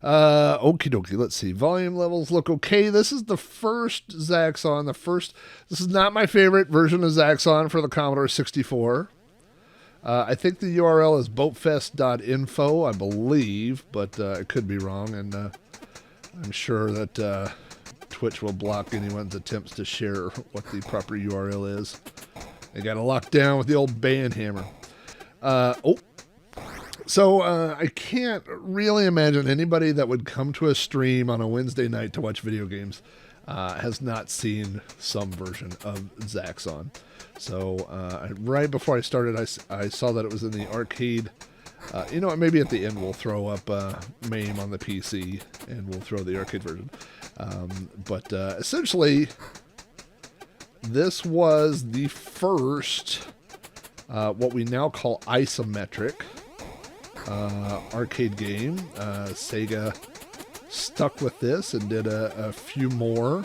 Okie dokie. Let's see. Volume levels look okay. This is the first Zaxxon. This is not my favorite version of Zaxxon for the Commodore 64. I think the URL is boatfest.info, I believe, but it could be wrong, and I'm sure that Twitch will block anyone's attempts to share what the proper URL is. They got to lock down with the old band hammer. So I can't really imagine anybody that would come to a stream on a Wednesday night to watch video games has not seen some version of Zaxxon. So right before I started, I saw that it was in the arcade. Maybe at the end we'll throw up MAME on the PC and we'll throw the arcade version. But essentially, this was the first, what we now call isometric arcade game. Sega stuck with this and did a few more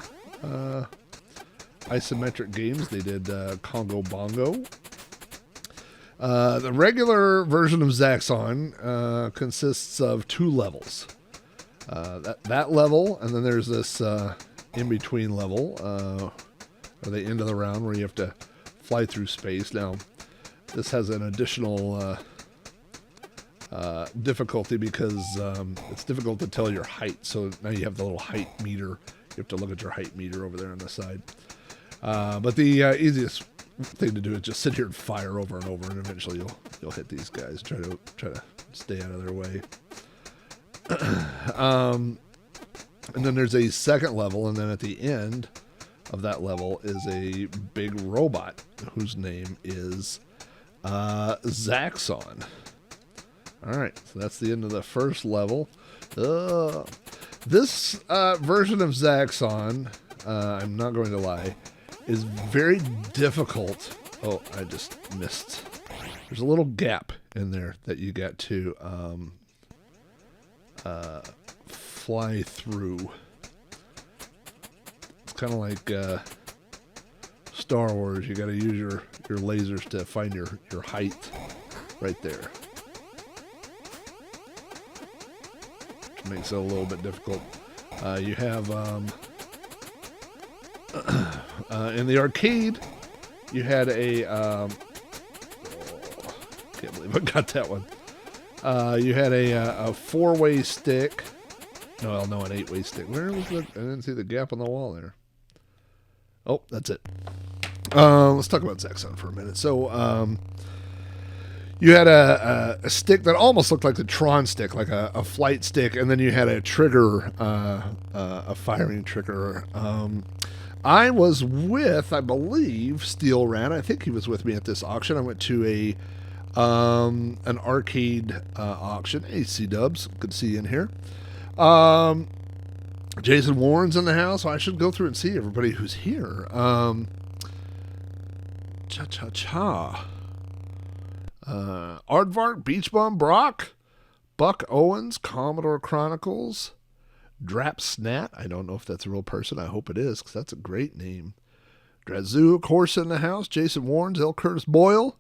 isometric games. They did Congo Bongo. The regular version of Zaxxon consists of 2 levels. That level, and then there's this in-between level, or the end of the round where you have to fly through space. Now, this has an additional difficulty because it's difficult to tell your height. So now you have the little height meter. You have to look at your height meter over there on the side. But the easiest thing to do is just sit here and fire over and over, and eventually you'll hit these guys. Try to stay out of their way. And then there's a second level, and then at the end of that level is a big robot whose name is Zaxxon. All right, so that's the end of the first level. This version of Zaxxon, I'm not going to lie, is very difficult. Oh, I just missed. There's a little gap in there that you get to fly through. It's kind of like Star Wars. You got to use your lasers to find your height right there. Which makes it a little bit difficult. You have in the arcade, you had a can't believe I got that one. You had a 4-way stick. No, an 8-way stick. Where was the? I didn't see the gap on the wall there. Oh, that's it. Let's talk about Zaxxon for a minute. So, you had a stick that almost looked like the Tron stick, like a flight stick, and then you had a trigger, a firing trigger. I was with, I believe, Steel Rat. I think he was with me at this auction. I went to an arcade auction. Hey, C-Dubs, good to see you in here. Jason Warren's in the house. So I should go through and see everybody who's here. Aardvark, Beach Bum, Brock, Buck Owens, Commodore Chronicles, Drap Snat. I don't know if that's a real person. I hope it is, because that's a great name. Drazoo, of course, in the house. Jason Warren's, L. Curtis Boyle,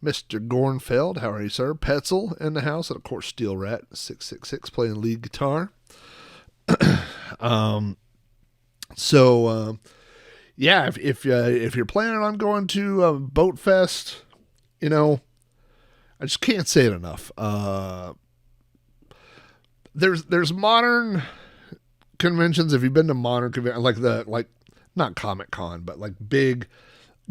Mr. Gornfeld, how are you, sir? Petzel in the house, and of course, Steel Rat 666 playing lead guitar. Yeah, if you're planning on going to Boat Fest, I just can't say it enough. There's modern conventions. If you've been to modern conventions, like not Comic Con, but like big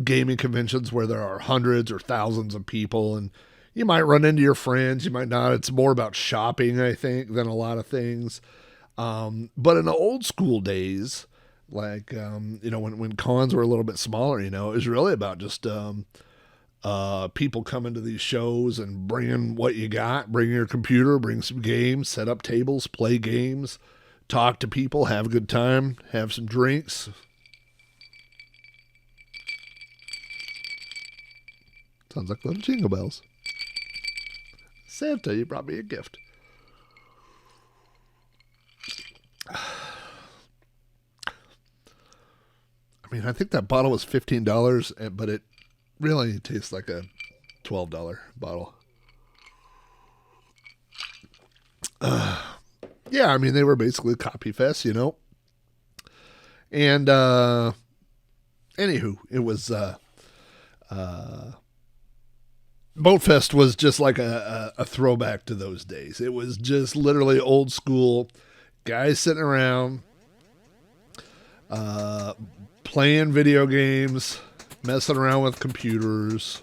gaming conventions where there are hundreds or thousands of people, and you might run into your friends, you might not. It's more about shopping, I think, than a lot of things. But in the old school days, like when cons were a little bit smaller, it was really about just people coming to these shows and bringing what you got, bring your computer, bring some games, set up tables, play games, talk to people, have a good time, have some drinks. Sounds like little jingle bells. Santa, you brought me a gift. I think that bottle was $15, but it really tastes like a $12 bottle. yeah, I mean, they were basically copy fest, you know. And anywho, it was Boat Fest was just like a throwback to those days. It was just literally old school guys sitting around playing video games, messing around with computers.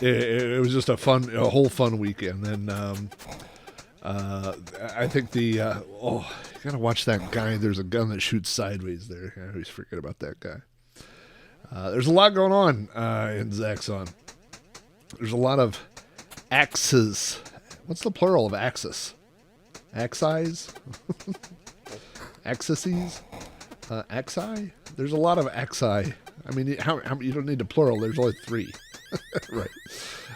It was just a whole fun weekend. And I think you gotta watch that guy. There's a gun that shoots sideways there. I always forget about that guy. There's a lot going on in Zaxxon. There's a lot of axes. What's the plural of axis? Axis? Axes? Axi? There's a lot of axi. I mean, you don't need to plural. There's only 3. Right.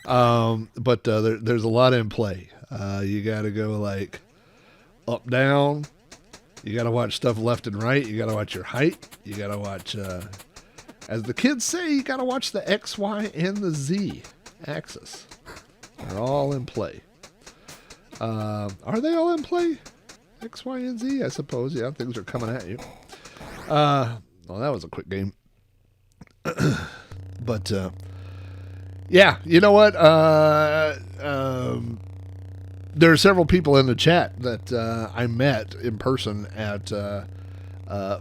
But there's a lot in play. You got to go like up, down. You got to watch stuff left and right. You got to watch your height. You got to watch, as the kids say, you got to watch the X, Y, and the Z axis. They're all in play. Are they all in play? X, Y, and Z, I suppose. Yeah, things are coming at you. Well, that was a quick game. But, yeah, you know what? There are several people in the chat that I met in person at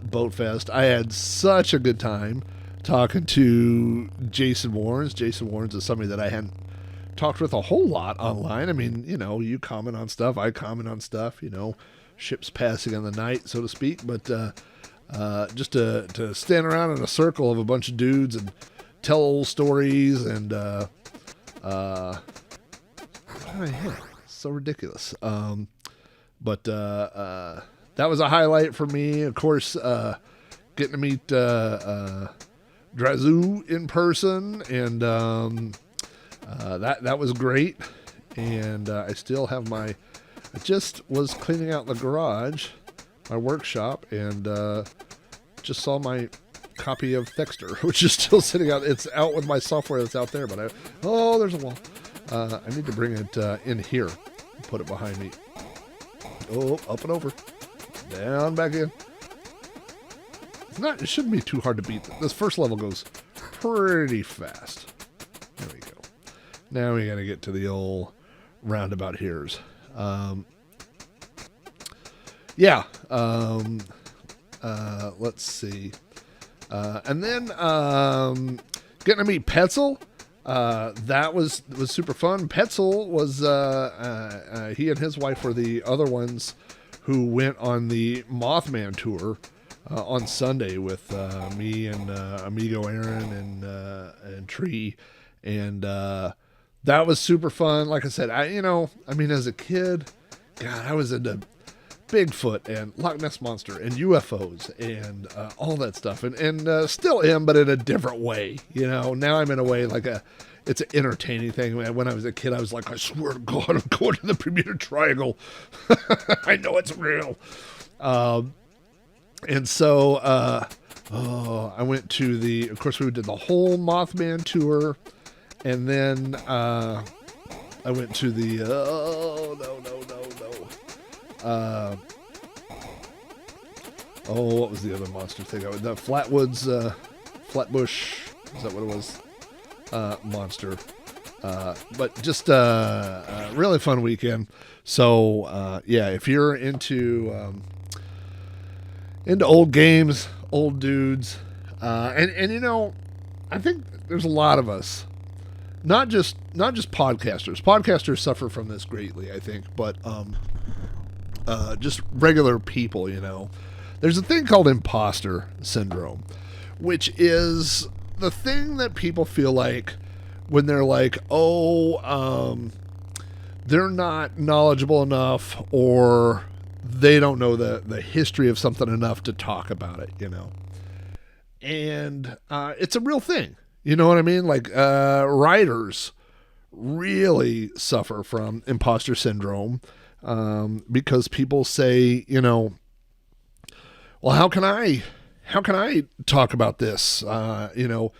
Boat Fest. I had such a good time talking to Jason Warrens. Jason Warrens is somebody that I hadn't talked with a whole lot online. I mean, you know, you comment on stuff, I comment on stuff, you know, ships passing in the night, so to speak. But just to stand around in a circle of a bunch of dudes and tell old stories and so ridiculous. But that was a highlight for me. Of course, getting to meet Drazu in person, and that was great. And I still have I just was cleaning out the garage, my workshop, and just saw my copy of Thexter, which is still sitting out. It's out with my software that's out there, but there's a wall. I need to bring it in here and put it behind me. Oh, up and over. Down, back in. It shouldn't be too hard to beat. This first level goes pretty fast. There we go. Now we got to get to the old roundabout here's. Let's see. And then getting to meet Petzel. That was super fun. Petzel was he and his wife were the other ones who went on the Mothman tour on Sunday with me and amigo Aaron and Tree, and that was super fun. Like I said, as a kid, God, I was into Bigfoot and Loch Ness Monster and UFOs and all that stuff, and still am, but in a different way. You know, now I'm in a way like it's an entertaining thing. When I was a kid, I was like, I swear to God, I'm going to the Bermuda Triangle. I know it's real. And so I went to of course we did the whole Mothman tour, and then I went to the what was the other monster thing? The Flatbush, is that what it was? Monster. But just a really fun weekend. So if you're into old games, old dudes, and you know, I think there's a lot of us, not just podcasters. Podcasters suffer from this greatly, I think, but just regular people, you know. There's a thing called imposter syndrome, which is the thing that people feel like when they're like, they're not knowledgeable enough, or they don't know the history of something enough to talk about it, you know. And it's a real thing. You know what I mean? Like writers really suffer from imposter syndrome because people say, you know, well, how can I talk about this? You know,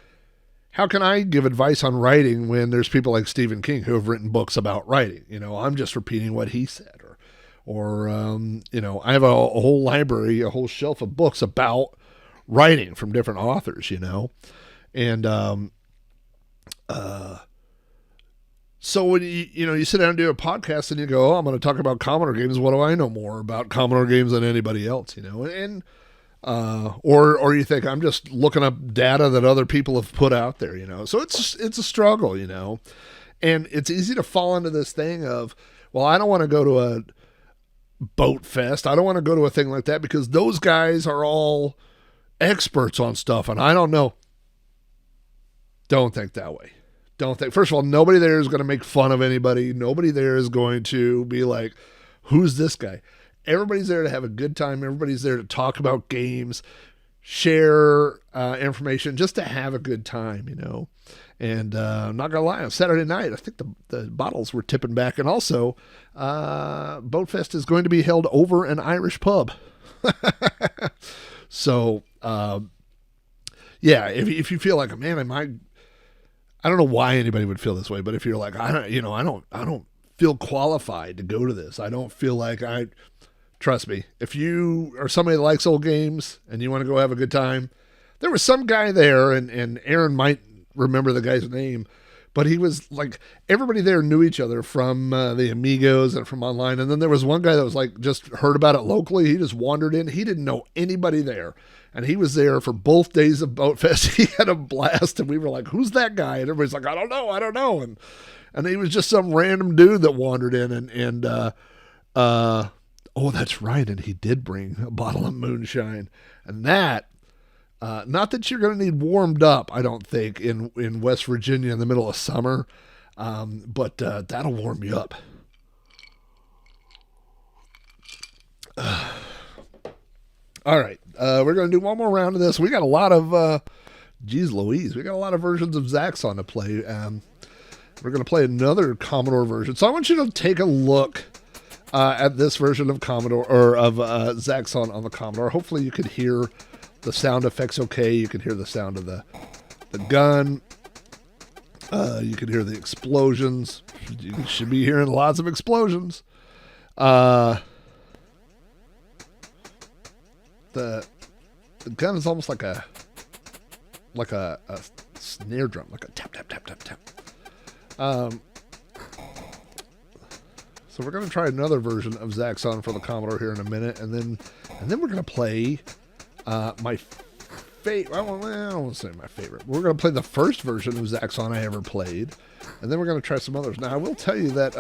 how can I give advice on writing when there's people like Stephen King who have written books about writing? I'm just repeating what he said, or I have a whole library, a whole shelf of books about writing from different authors, and so when you sit down and do a podcast and you go, I'm going to talk about Commodore games. What do I know more about Commodore games than anybody else? And or you think I'm just looking up data that other people have put out there. So it's a struggle. And it's easy to fall into this thing of, well, I don't want to go to a boat fest. I don't want to go to a thing like that because those guys are all experts on stuff and I don't know. Don't think that way. First of all, nobody there is going to make fun of anybody. Nobody there is going to be like, who's this guy? Everybody's there to have a good time. Everybody's there to talk about games, share information, just to have a good time, And I'm not going to lie, on Saturday night, I think the bottles were tipping back. And also, Boatfest is going to be held over an Irish pub. So, yeah, if you feel like, man, I don't know why anybody would feel this way, but if you're like, I don't feel qualified to go to this. I don't feel like trust me, if you are somebody that likes old games and you want to go have a good time, there was some guy there, and Aaron might remember the guy's name, but he was like, everybody there knew each other from the Amigos and from online. And then there was one guy that was like, just heard about it locally. He just wandered in. He didn't know anybody there. And he was there for both days of Boatfest. He had a blast, and we were like, who's that guy? And everybody's like, I don't know. And he was just some random dude that wandered in oh, that's right. And he did bring a bottle of moonshine. And that, not that you're going to need warmed up, I don't think, in West Virginia in the middle of summer, but that'll warm you up. All right, we're going to do one more round of this. We got a lot of, geez Louise, we got a lot of versions of Zaxxon to play. We're going to play another Commodore version. So I want you to take a look at this version of Commodore, or of Zaxxon on the Commodore. Hopefully you could hear the sound effects okay. You can hear the sound of the gun. You can hear the explosions. You should be hearing lots of explosions. The gun is almost like a snare drum, like a tap tap tap tap tap. So we're going to try another version of Zaxxon for the Commodore here in a minute, and then we're going to play my favorite. I don't want to say my favorite. We're going to play the first version of Zaxxon I ever played, and then we're going to try some others. Now, I will tell you that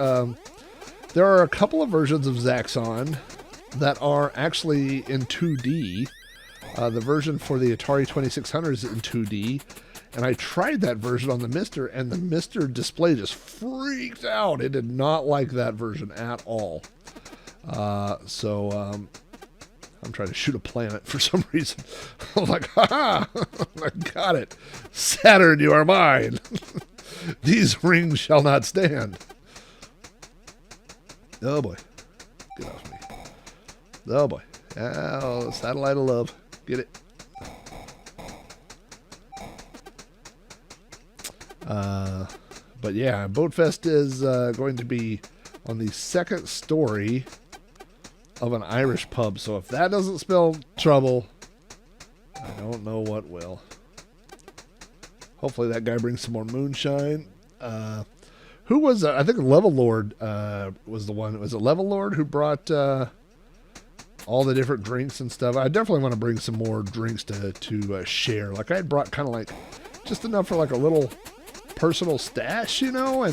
there are a couple of versions of Zaxxon that are actually in 2D. The version for the Atari 2600 is in 2D, and I tried that version on the Mister, and the Mister display just freaked out. It did not like that version at all. So I'm trying to shoot a planet for some reason. I'm like, ha! I got it. Saturn, you are mine. These rings shall not stand. Oh boy. Get off me. Oh boy. Oh, satellite of love. Get it. But yeah, Boatfest is going to be on the second story of an Irish pub. So if that doesn't spell trouble, I don't know what will. Hopefully that guy brings some more moonshine. Who was I think Level Lord was the one. Was it Level Lord who brought all the different drinks and stuff? I definitely want to bring some more drinks to share. Like I had brought kind of like just enough for like a little personal stash, you know,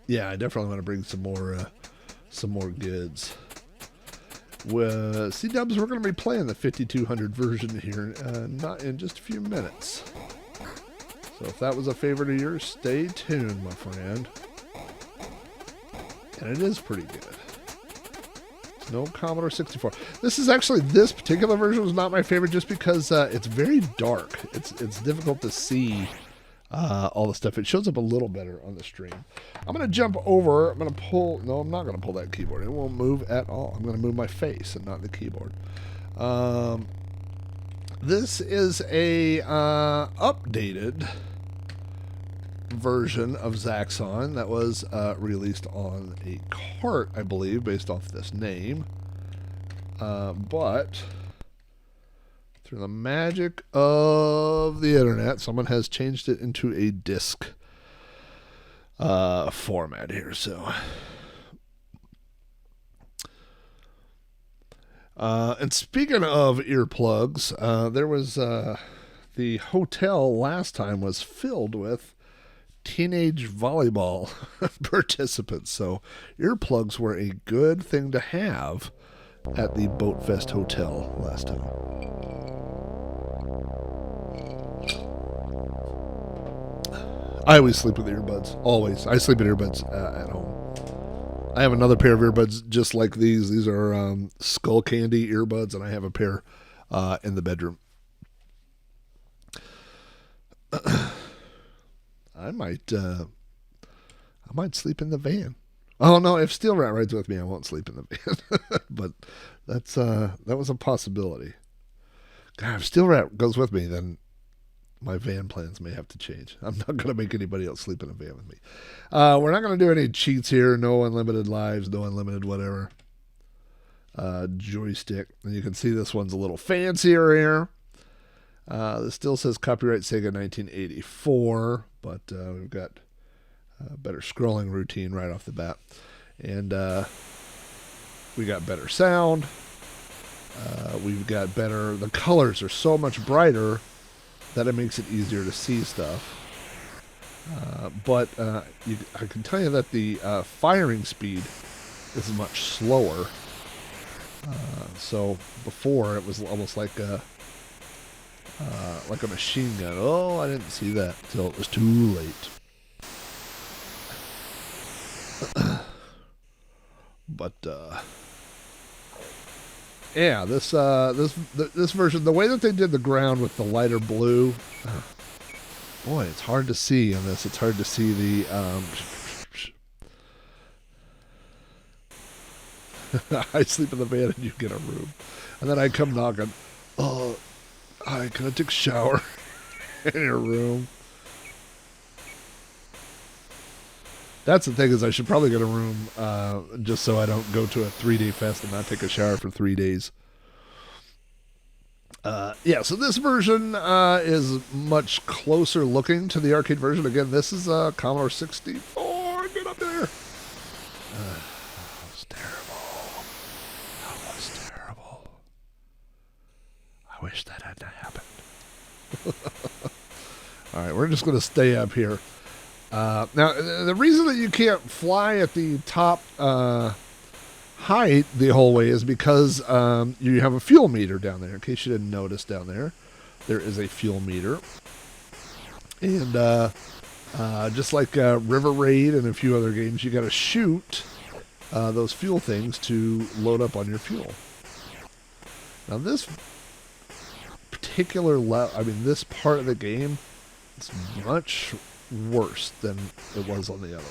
yeah, I definitely want to bring some more goods. C-Dubs, we're going to be playing the 5200 version here, not in just a few minutes. So if that was a favorite of yours, stay tuned, my friend. And it is pretty good. No Commodore 64. This particular version was not my favorite just because it's very dark. It's difficult to see all the stuff. It shows up a little better on the stream. I'm going to jump over. I'm going to pull. No, I'm not going to pull that keyboard. It won't move at all. I'm going to move my face and not the keyboard. This is a updated version of Zaxxon that was released on a cart, I believe, based off this name. But through the magic of the internet, someone has changed it into a disc format here. So, and speaking of earplugs, there was the hotel last time was filled with teenage volleyball participants. So earplugs were a good thing to have at the Boat Fest Hotel last time. I always sleep with earbuds. Always. I sleep with earbuds at home. I have another pair of earbuds just like these. These are Skull Candy earbuds, and I have a pair in the bedroom. I might sleep in the van. Oh no, if Steel Rat rides with me, I won't sleep in the van. But that was a possibility. God, if Steel Rat goes with me, then my van plans may have to change. I'm not going to make anybody else sleep in a van with me. We're not going to do any cheats here. No unlimited lives, no unlimited whatever. Joystick. And you can see this one's a little fancier here. This still says copyright Sega 1984, but we've got a better scrolling routine right off the bat. And we got better sound. We've got better... The colors are so much brighter that it makes it easier to see stuff. But I can tell you that the firing speed is much slower. So before it was almost like a machine gun. Oh, I didn't see that till it was too late. But yeah, this version, the way that they did the ground with the lighter blue, boy, it's hard to see on this. It's hard to see the I sleep in the van and you get a room, and then I come knocking. Oh, hi, can I take a shower in your room? That's the thing, is I should probably get a room just so I don't go to a 3-day fest and not take a shower for 3 days. Yeah, so this version is much closer looking to the arcade version. Again, this is Commodore 64. Get up there. That was terrible. That was terrible. I wish that hadn't happened. All right, we're just going to stay up here. Now, the reason that you can't fly at the top height the whole way is because you have a fuel meter down there. In case you didn't notice, down there is a fuel meter. And just like River Raid and a few other games, you got to shoot those fuel things to load up on your fuel. Now, this particular this part of the game is much worse than it was on the other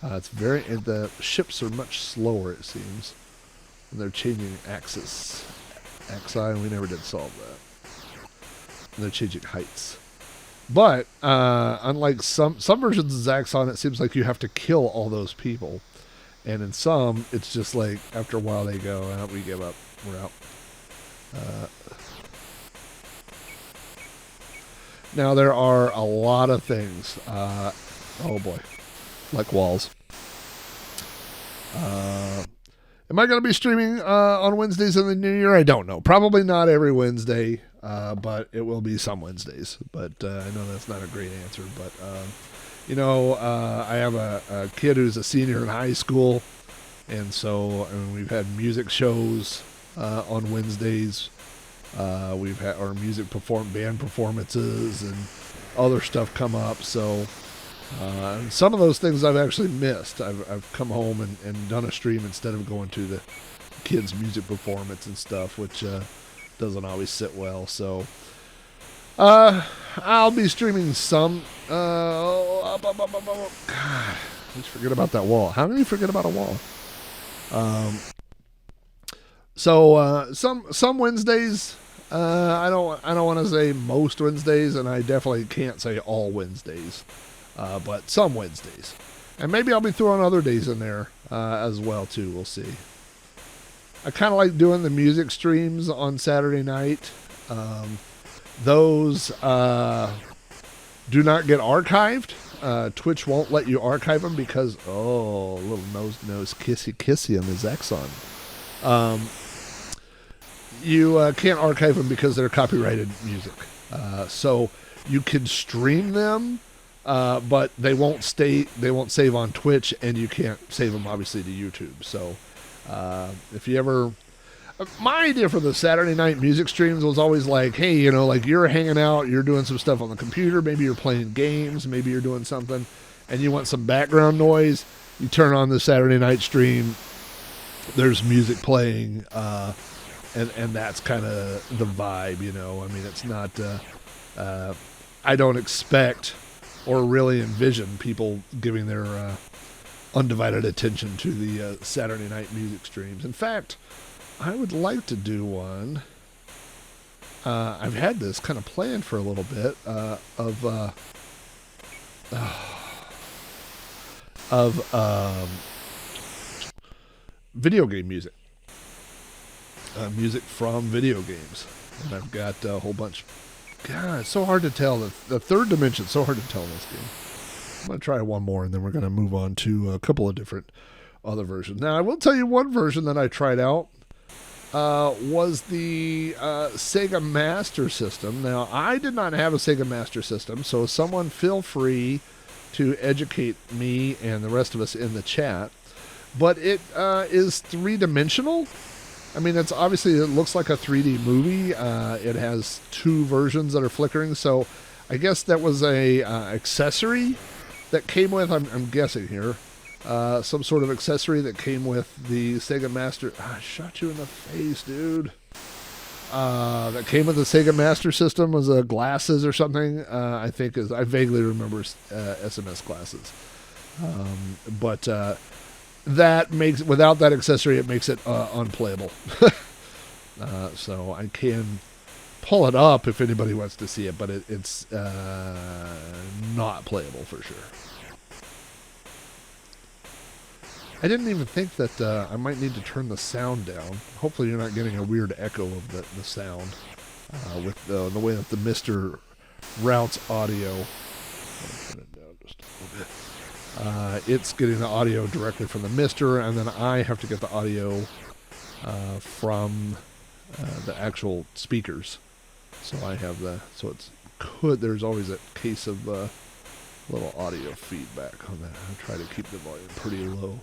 one. It's the ships are much slower, it seems, and they're changing axi, and we never did solve that. And they're changing heights. But unlike some versions of Zaxxon, it seems like you have to kill all those people, and in some, it's just like after a while they go, we give up, we're out. Now, there are a lot of things. Oh, boy. Like walls. Am I going to be streaming on Wednesdays in the new year? I don't know. Probably not every Wednesday, but it will be some Wednesdays. But I know that's not a great answer. But, I have a kid who's a senior in high school. And so we've had music shows on Wednesdays. We've had our band performances and other stuff come up. So some of those things I've actually missed. I've come home and done a stream instead of going to the kids' music performance and stuff, which doesn't always sit well. So I'll be streaming some. God, let's forget about that wall. How can you forget about a wall? Some Wednesdays. I don't want to say most Wednesdays, and I definitely can't say all Wednesdays. But some Wednesdays, and maybe I'll be throwing other days in there as well too. We'll see. I kind of like doing the music streams on Saturday night. Those do not get archived. Twitch won't let you archive them because, little nose kissy on the Zaxxon. You can't archive them because they're copyrighted music. So you can stream them, but they won't save on Twitch, and you can't save them obviously to YouTube. So if you ever... My idea for the Saturday night music streams was always like, hey, like you're hanging out, you're doing some stuff on the computer, maybe you're playing games, maybe you're doing something, and you want some background noise, you turn on the Saturday night stream, there's music playing, and that's kind of the vibe, I mean, it's not, I don't expect or really envision people giving their undivided attention to the Saturday night music streams. In fact, I would like to do one. I've had this kind of planned for a little bit of video game music. Music from video games. And I've got a whole bunch. God, it's so hard to tell. The third dimension is so hard to tell in this game. I'm going to try one more, and then we're going to move on to a couple of different other versions. Now, I will tell you one version that I tried out. Was the Sega Master System. Now, I did not have a Sega Master System, so someone feel free to educate me and the rest of us in the chat. But it is three-dimensional. I mean, it looks like a 3D movie. It has two versions that are flickering, so I guess that was a accessory that came with, I'm guessing here, some sort of accessory that came with the Sega Master... I shot you in the face, dude. That came with the Sega Master System was glasses or something. I vaguely remember SMS glasses. But that makes... Without that accessory, it makes it unplayable. So I can pull it up if anybody wants to see it, but it's not playable for sure. I didn't even think that I might need to turn the sound down. Hopefully you're not getting a weird echo of the sound with the way that the Mr. routes audio. I'll turn it down just a little bit. It's getting the audio directly from the Mr., and then I have to get the audio from the actual speakers. So I have there's always a case of little audio feedback on that. I try to keep the volume pretty low.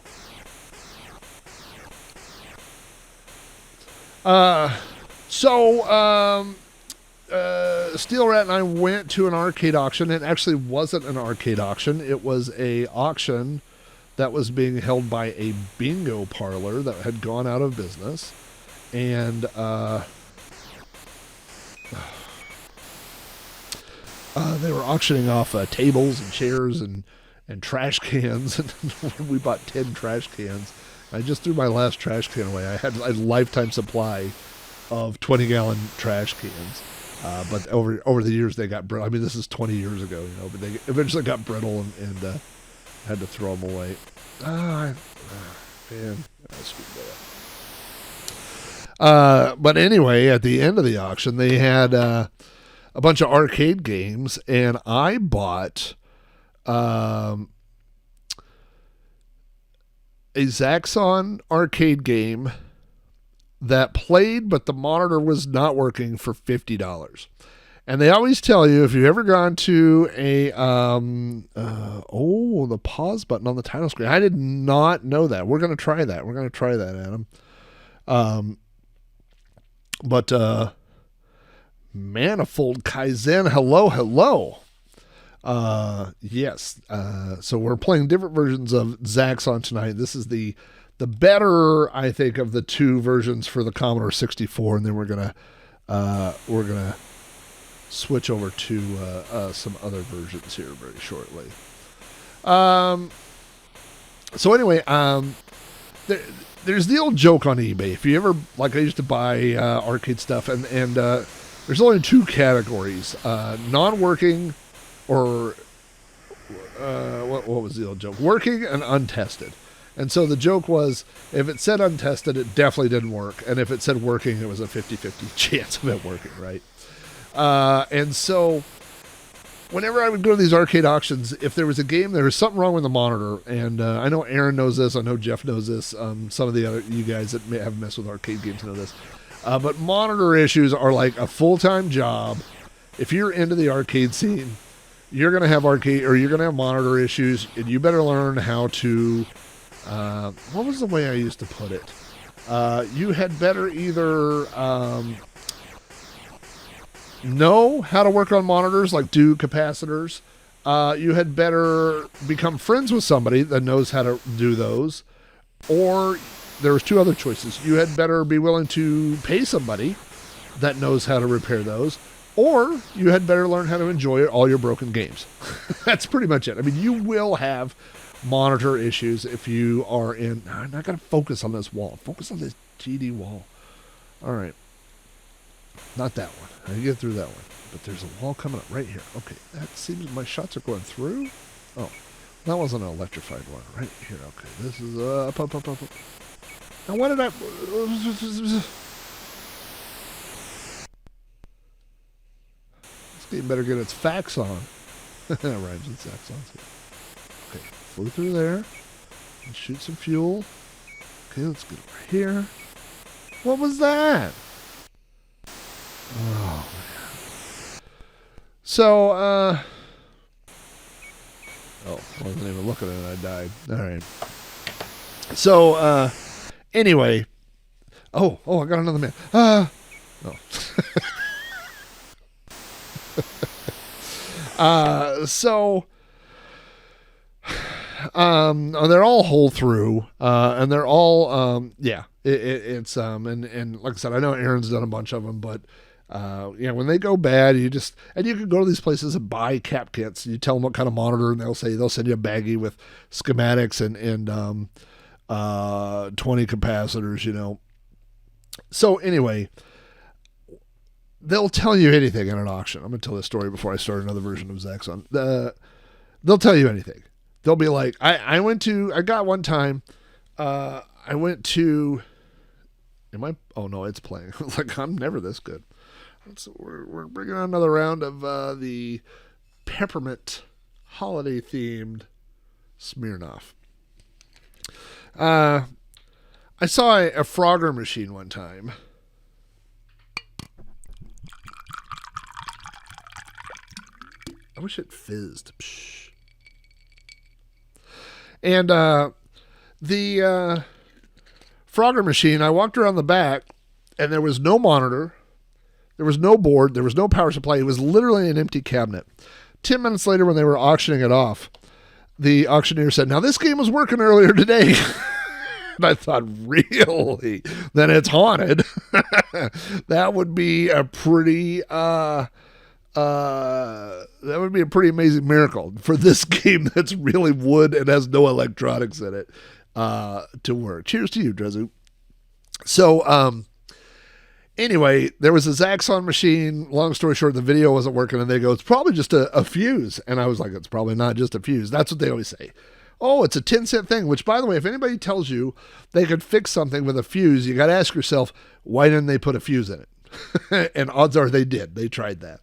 Steel Rat and I went to an arcade auction. It actually wasn't an arcade auction. It was a auction that was being held by a bingo parlor that had gone out of business. And they were auctioning off tables and chairs and trash cans. And we bought 10 trash cans. I just threw my last trash can away. I had a lifetime supply of 20-gallon trash cans. But over the years, they got brittle. I mean, this is 20 years ago, but they eventually got brittle and had to throw them away. Man, I screwed that up. But anyway, at the end of the auction, they had a bunch of arcade games, and I bought a Zaxxon arcade game that played, but the monitor was not working for $50. And they always tell you, if you've ever gone to a the pause button on the title screen. I did not know that. We're going to try that. Adam. But Manifold Kaizen, hello. Yes. So we're playing different versions of Zaxxon tonight. This is the better, I think, of the two versions for the Commodore 64, and then we're gonna switch over to some other versions here very shortly. So anyway, there's the old joke on eBay. If you ever, like I used to buy arcade stuff, and there's only two categories: non-working, or what was the old joke? Working and untested. And so the joke was, if it said untested, it definitely didn't work, and if it said working, it was a 50-50 chance of it working, right? And so whenever I would go to these arcade auctions, if there was a game, there was something wrong with the monitor. And I know Aaron knows this. I know Jeff knows this. Some of the other you guys that may have messed with arcade games know this. But monitor issues are like a full-time job. If you're into the arcade scene, you're going to have monitor issues, and you better learn how to, what was the way I used to put it? You had better either know how to work on monitors, like do capacitors. You had better become friends with somebody that knows how to do those. Or there was two other choices. You had better be willing to pay somebody that knows how to repair those. Or you had better learn how to enjoy all your broken games. That's pretty much it. I mean, you will have monitor issues if you are in... I'm not going to focus on this wall. Focus on this GD wall. All right. Not that one. I can get through that one. But there's a wall coming up right here. Okay, that seems my shots are going through. Oh, that wasn't an electrified one. Right here. Okay, this is up. Now, what did I... This game better get its facts on. That rhymes with Zaxxon. Okay, flew through there. Let's shoot some fuel. Okay, let's get over here. What was that? Oh, man. So, oh, I wasn't even looking at it. I died. All right. So, anyway. Oh, I got another man. Oh. They're all hole through, and they're all, it's, and like I said, I know Aaron's done a bunch of them, but, when they go bad, and you can go to these places and buy cap kits. You tell them what kind of monitor, and they'll send you a baggie with schematics and 20 capacitors, So anyway, they'll tell you anything in an auction. I'm going to tell this story before I start another version of Zaxxon. They'll tell you anything. They'll be like, I went to oh no, it's playing. Like, I'm never this good. So we're bringing on another round of the peppermint holiday themed Smirnoff. I saw a Frogger machine one time. I wish it fizzed. Psh. And the Frogger machine, I walked around the back, and there was no monitor, there was no board, there was no power supply. It was literally an empty cabinet. 10 minutes later, when they were auctioning it off, the auctioneer said, "Now, this game was working earlier today." And I thought, really? Then it's haunted. That would be a pretty... that would be a pretty amazing miracle for this game that's really wood and has no electronics in it to work. Cheers to you, Drezu. So, anyway, there was a Zaxxon machine. Long story short, the video wasn't working, and they go, "It's probably just a fuse." And I was like, "It's probably not just a fuse." That's what they always say. Oh, it's a 10-cent thing, which, by the way, if anybody tells you they could fix something with a fuse, you got to ask yourself, why didn't they put a fuse in it? And odds are they did. They tried that.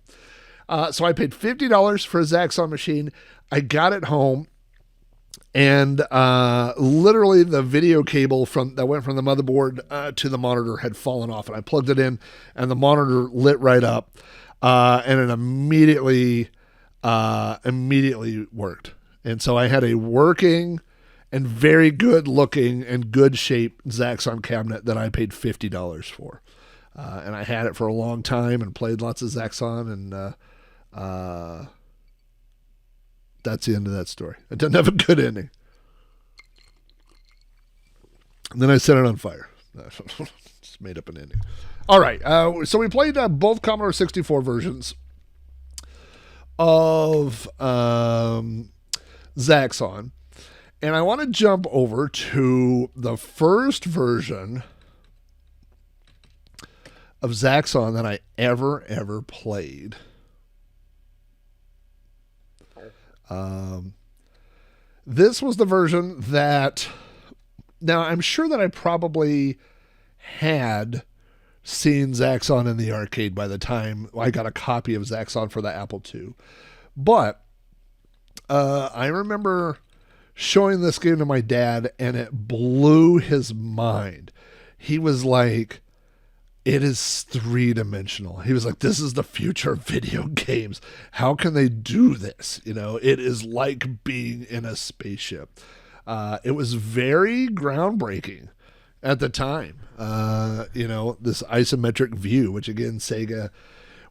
So I paid $50 for a Zaxxon machine. I got it home, and literally the video cable that went from the motherboard to the monitor had fallen off, and I plugged it in, and the monitor lit right up, and it immediately worked. And so I had a working and very good looking and good shaped Zaxxon cabinet that I paid $50 for. And I had it for a long time and played lots of Zaxxon, and that's the end of that story. It didn't have a good ending. And then I set it on fire. Just made up an ending. All right. So we played both Commodore 64 versions. of Zaxxon. And I want to jump over to the first version of Zaxxon that I ever played. This was the version that, now I'm sure that I probably had seen Zaxxon in the arcade by the time I got a copy of Zaxxon for the Apple II. But I remember showing this game to my dad, and it blew his mind. He was like, it is three-dimensional. He was like, this is the future of video games. How can they do this? You know, it is like being in a spaceship. It was very groundbreaking at the time. You know, this isometric view, which again, Sega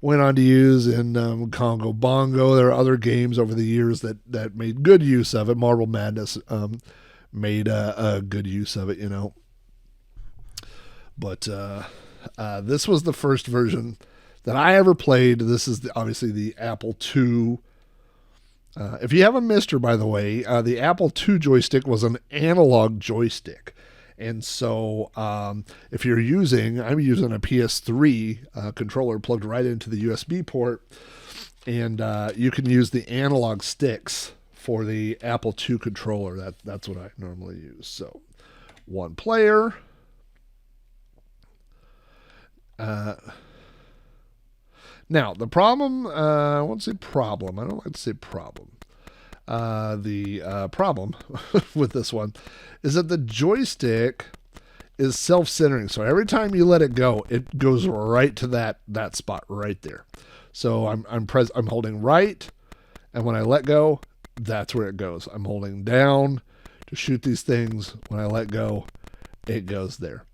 went on to use in Congo Bongo. There are other games over the years that made good use of it. Marble Madness made a good use of it, you know. But this was the first version that I ever played. This is obviously the Apple II. If you haven't missed her, by the way, the Apple II joystick was an analog joystick. And so if you're using, I'm using a PS3 controller plugged right into the USB port, and you can use the analog sticks for the Apple II controller. That's what I normally use. So one player. Now, the problem, I won't say problem. I don't like to say problem. The problem with this one is that the joystick is self-centering. So every time you let it go, it goes right to that spot right there. So I'm holding right, and when I let go, that's where it goes. I'm holding down to shoot these things. When I let go, it goes there.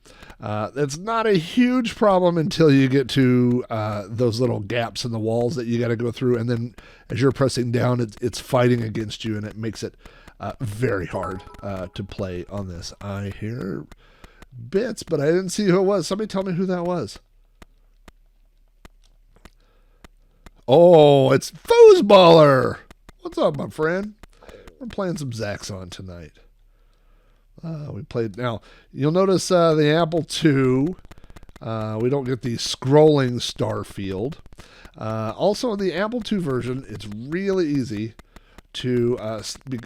That's not a huge problem until you get to those little gaps in the walls that you got to go through, and then as you're pressing down, it's fighting against you, and it makes it very hard to play on this. I hear bits, but I didn't see who it was. Somebody tell me who that was. Oh, it's Foosballer. What's up, my friend? We're playing some Zaxxon tonight. We played. Now, you'll notice the Apple II, we don't get the scrolling star field. Also, in the Apple II version, it's really easy to,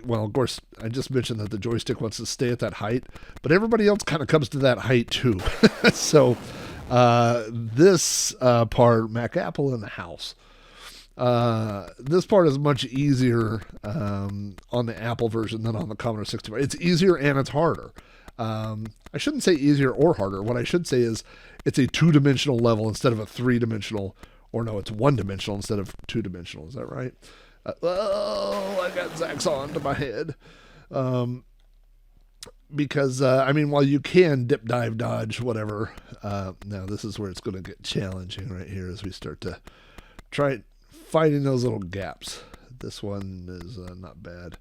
well, of course, I just mentioned that the joystick wants to stay at that height, but everybody else kind of comes to that height too. So, this part, Mac Apple in the house. This part is much easier on the Apple version than on the Commodore 64. It's easier and it's harder. I shouldn't say easier or harder. What I should say is it's a two-dimensional level instead of a three-dimensional, or no, it's one-dimensional instead of two-dimensional. Is that right? Oh, I got Zaxxon to my head. Because, I mean, while you can dip, dive, dodge, whatever, now this is where it's going to get challenging right here as we start to try fighting those little gaps. This one is not bad,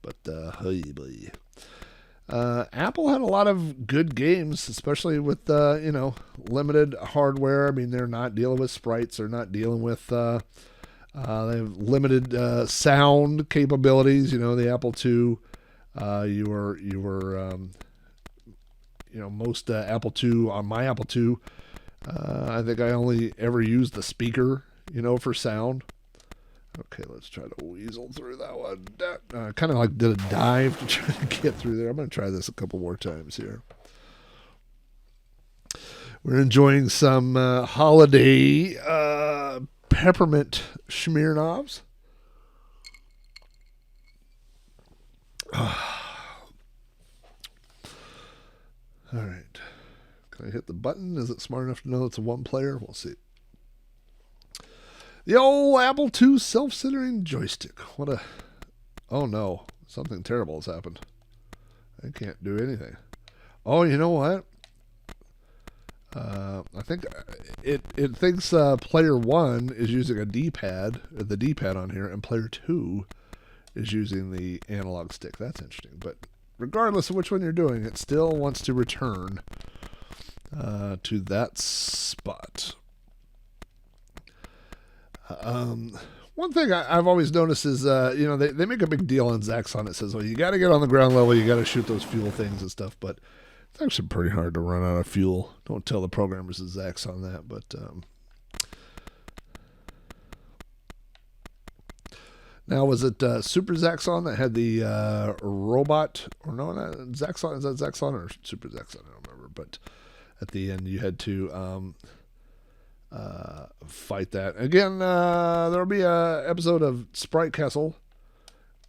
but hey boy. Apple had a lot of good games, especially with you know, limited hardware. I mean, they're not dealing with sprites. They're not dealing with they have limited sound capabilities. You know, the Apple II. You were you know, most Apple II on my Apple II. I think I only ever used the speaker, you know, for sound. Okay, let's try to weasel through that one. Kind of like did a dive to try to get through there. I'm going to try this a couple more times here. We're enjoying some holiday peppermint Smirnoffs. All right. Can I hit the button? Is it smart enough to know it's a one player? We'll see. The old Apple II self-centering joystick. What a... Oh no. Something terrible has happened. I can't do anything. Oh, you know what? I think it thinks player 1 is using a D-pad, the D-pad on here, and player 2 is using the analog stick. That's interesting. But regardless of which one you're doing, it still wants to return to that spot. One thing I've always noticed is, they make a big deal on Zaxxon. It says, well, you got to get on the ground level, you got to shoot those fuel things and stuff, but it's actually pretty hard to run out of fuel. Don't tell the programmers at Zaxxon that, but now was it Super Zaxxon that had the robot, or no, not Zaxxon, is that Zaxxon or Super Zaxxon? I don't remember, but at the end you had to fight that. Again, there'll be a episode of Sprite Castle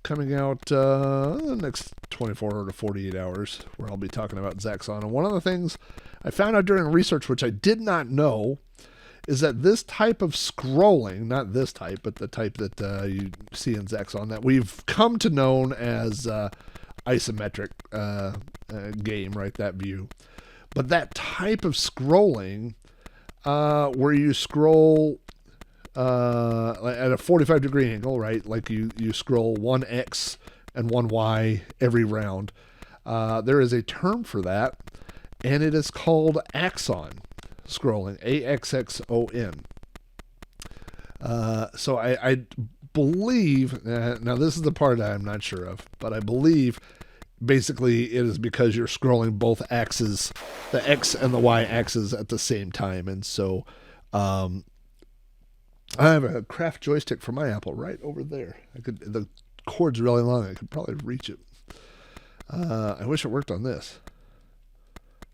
coming out the next 24 to 48 hours where I'll be talking about Zaxxon. And one of the things I found out during research, which I did not know, is that this type of scrolling, not this type, but the type that you see in Zaxxon, that we've come to know as isometric game, right, that view. But that type of scrolling where you scroll at a 45 degree angle, right? Like you scroll one X and one Y every round. There is a term for that, and it is called axon scrolling, AXXON. So I believe, now this is the part I'm not sure of, but I believe basically it is because you're scrolling both axes, the X and the Y axes at the same time. And so I have a craft joystick for my Apple right over there. The cord's really long. I could probably reach it. I wish it worked on this.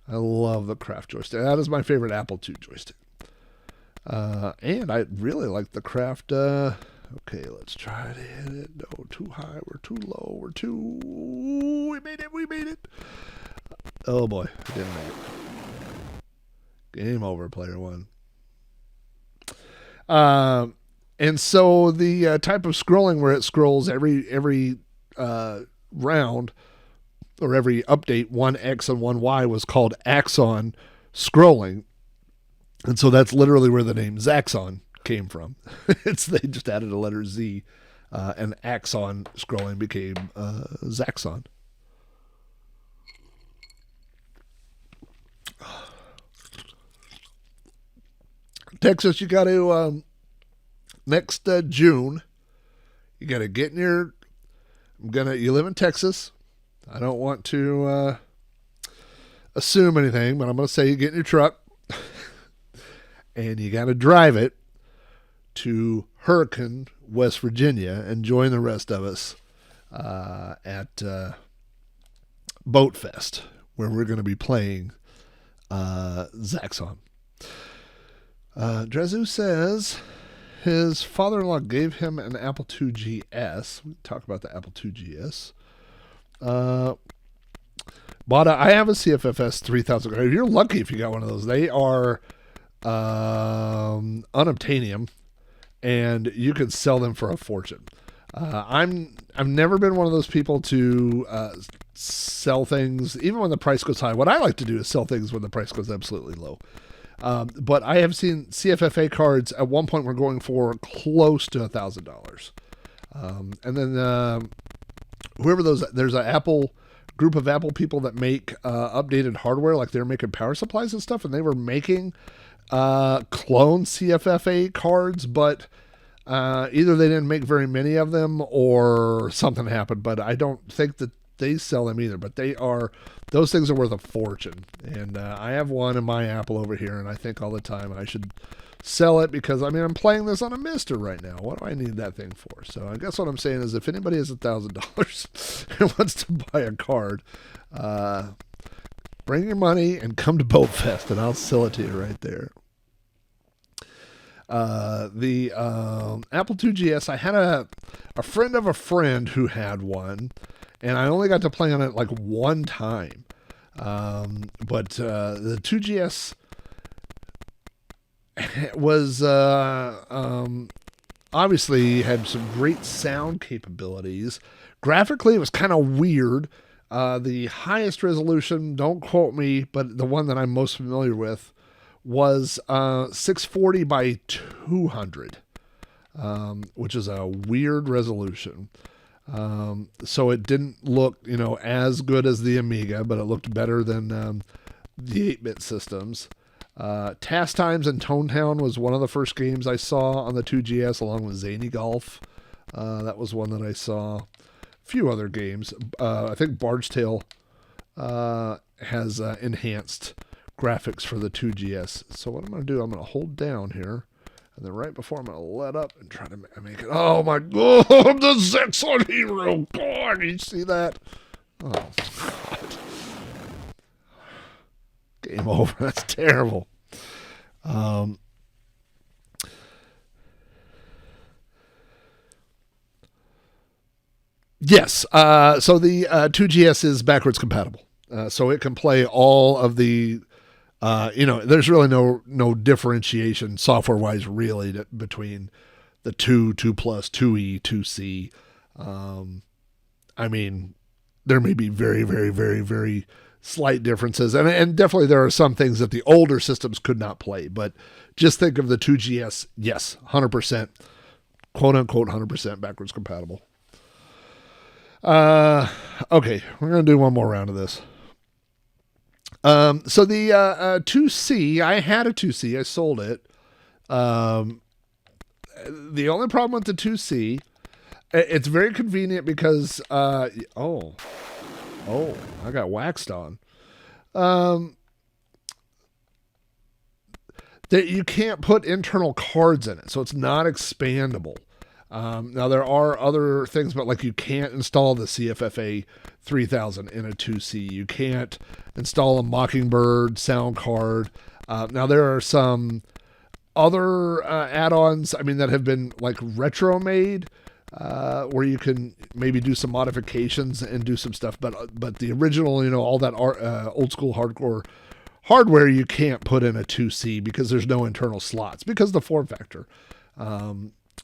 I love the craft joystick. That is my favorite Apple II joystick. And I really like the craft. Okay, let's try to hit it. No, too high. We're too low. We made it. Oh boy, I didn't make it. Game over, player one. And so the type of scrolling where it scrolls every round or every update, one X and one Y, was called axon scrolling. And so that's literally where the name Zaxxon came from. They just added a letter Z, and axon scrolling became Zaxxon. Texas, you got to next June. You got to get in your. You live in Texas. I don't want to assume anything, but I'm going to say you get in your truck and you got to drive it to Hurricane, West Virginia, and join the rest of us at Boat Fest, where we're going to be playing Zaxxon. Drezu says his father-in-law gave him an Apple II GS. We talk about the Apple II GS. I have a CFFS 3000. You're lucky if you got one of those. They are unobtainium, and you could sell them for a fortune. I've never been one of those people to sell things even when the price goes high. What I like to do is sell things when the price goes absolutely low. But I have seen CFFA cards at one point were going for close to $1,000. And then there's a group of Apple people that make updated hardware, like they're making power supplies and stuff, and they were making clone CFFA cards, but either they didn't make very many of them or something happened, but I don't think that they sell them either. But those things are worth a fortune, and I have one in my Apple over here, and I think all the time I should sell it because I'm playing this on a Mister right now. What do I need that thing for? So I guess what I'm saying is, if anybody has $1,000 and wants to buy a card, bring your money and come to Boat Fest, and I'll sell it to you right there. The Apple II GS, I had a friend of a friend who had one, and I only got to play on it like one time. But the 2GS was obviously had some great sound capabilities. Graphically, it was kind of weird. The highest resolution, don't quote me, but the one that I'm most familiar with was 640 by 200, which is a weird resolution. So it didn't look, as good as the Amiga, but it looked better than the 8-bit systems. Task Times and Tone Town was one of the first games I saw on the 2GS, along with Zany Golf. That was one that I saw. A few other games. I think Bard's Tale has enhanced graphics for the 2GS. So what I'm going to do, I'm going to hold down here. And then right before I'm going to let up and try to make it. Oh my God, the Zaxxon Hero. God, you see that? Oh, God. Game over. That's terrible. Yes. So the 2GS is backwards compatible. So it can play all of the, there's really no differentiation software wise really between the 2 Plus, 2E, 2C. I mean, there may be very, very, very, very slight differences. And definitely there are some things that the older systems could not play. But just think of the 2GS, yes, 100%, quote unquote, 100% backwards compatible. Okay, we're going to do one more round of this. So the 2C, I had a 2C, I sold it. The only problem with the 2C, it's very convenient because, I got waxed on. That you can't put internal cards in it, so it's not expandable. Now there are other things, but like you can't install the CFFA 3000 in a 2C. You can't install a Mockingbird sound card. Now there are some other add-ons, that have been like retro made, where you can maybe do some modifications and do some stuff. But the original, all that old school hardcore hardware you can't put in a 2C because there's no internal slots because of the form factor.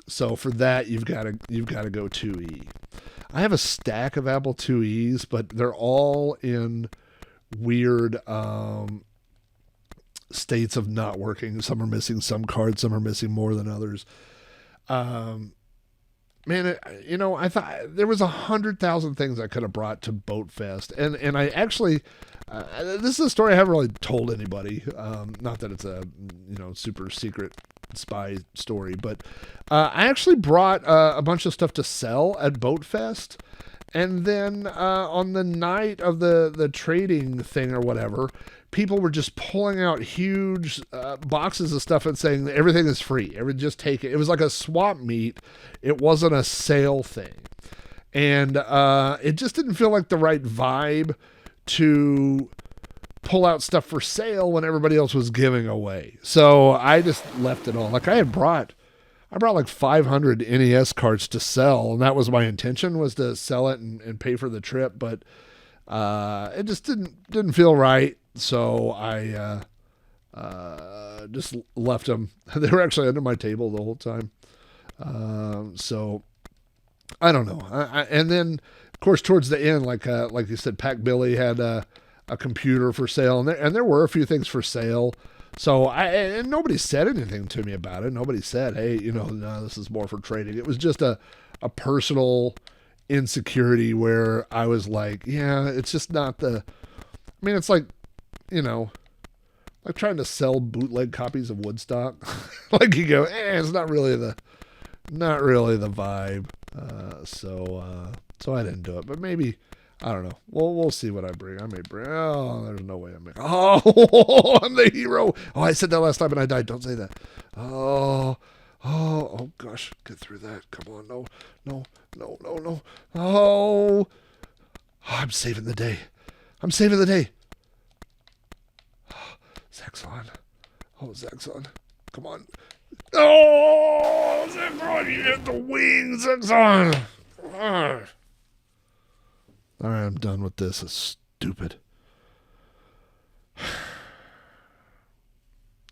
So for that, you've got to go 2E. I have a stack of Apple IIe's, but they're all in weird states of not working. Some are missing some cards, some are missing more than others. I thought there was 100,000 things I could have brought to Boat Fest, and I actually, this is a story I haven't really told anybody. Not that it's a super secret spy story, but I actually brought a bunch of stuff to sell at Boat Fest, and then on the night of the trading thing or whatever, people were just pulling out huge boxes of stuff and saying that everything is free. Just take it. It was like a swap meet. It wasn't a sale thing. And it just didn't feel like the right vibe to pull out stuff for sale when everybody else was giving away. So I just left it on. Like I brought like 500 NES cards to sell, and that was my intention, was to sell it and pay for the trip, but it just didn't feel right. So I just left them. They were actually under my table the whole time. So I don't know. And then of course towards the end, like you said, Pac Billy had a computer for sale, and there were a few things for sale. So and nobody said anything to me about it. Nobody said, hey, no, this is more for trading. It was just a personal insecurity where I was like, yeah, it's just not it's like, like trying to sell bootleg copies of Woodstock. Like you go, it's not really the vibe. So I didn't do it, but maybe, I don't know. We'll see what I bring. I may bring, there's no way I'm making, I'm the hero. Oh, I said that last time and I died. Don't say that. Oh gosh, get through that. Come on. No. Oh, I'm saving the day. Zaxxon. Oh, Zaxxon. Come on. Oh, Zaxxon, you hit the wings, Zaxxon. All right, I'm done with this. It's stupid.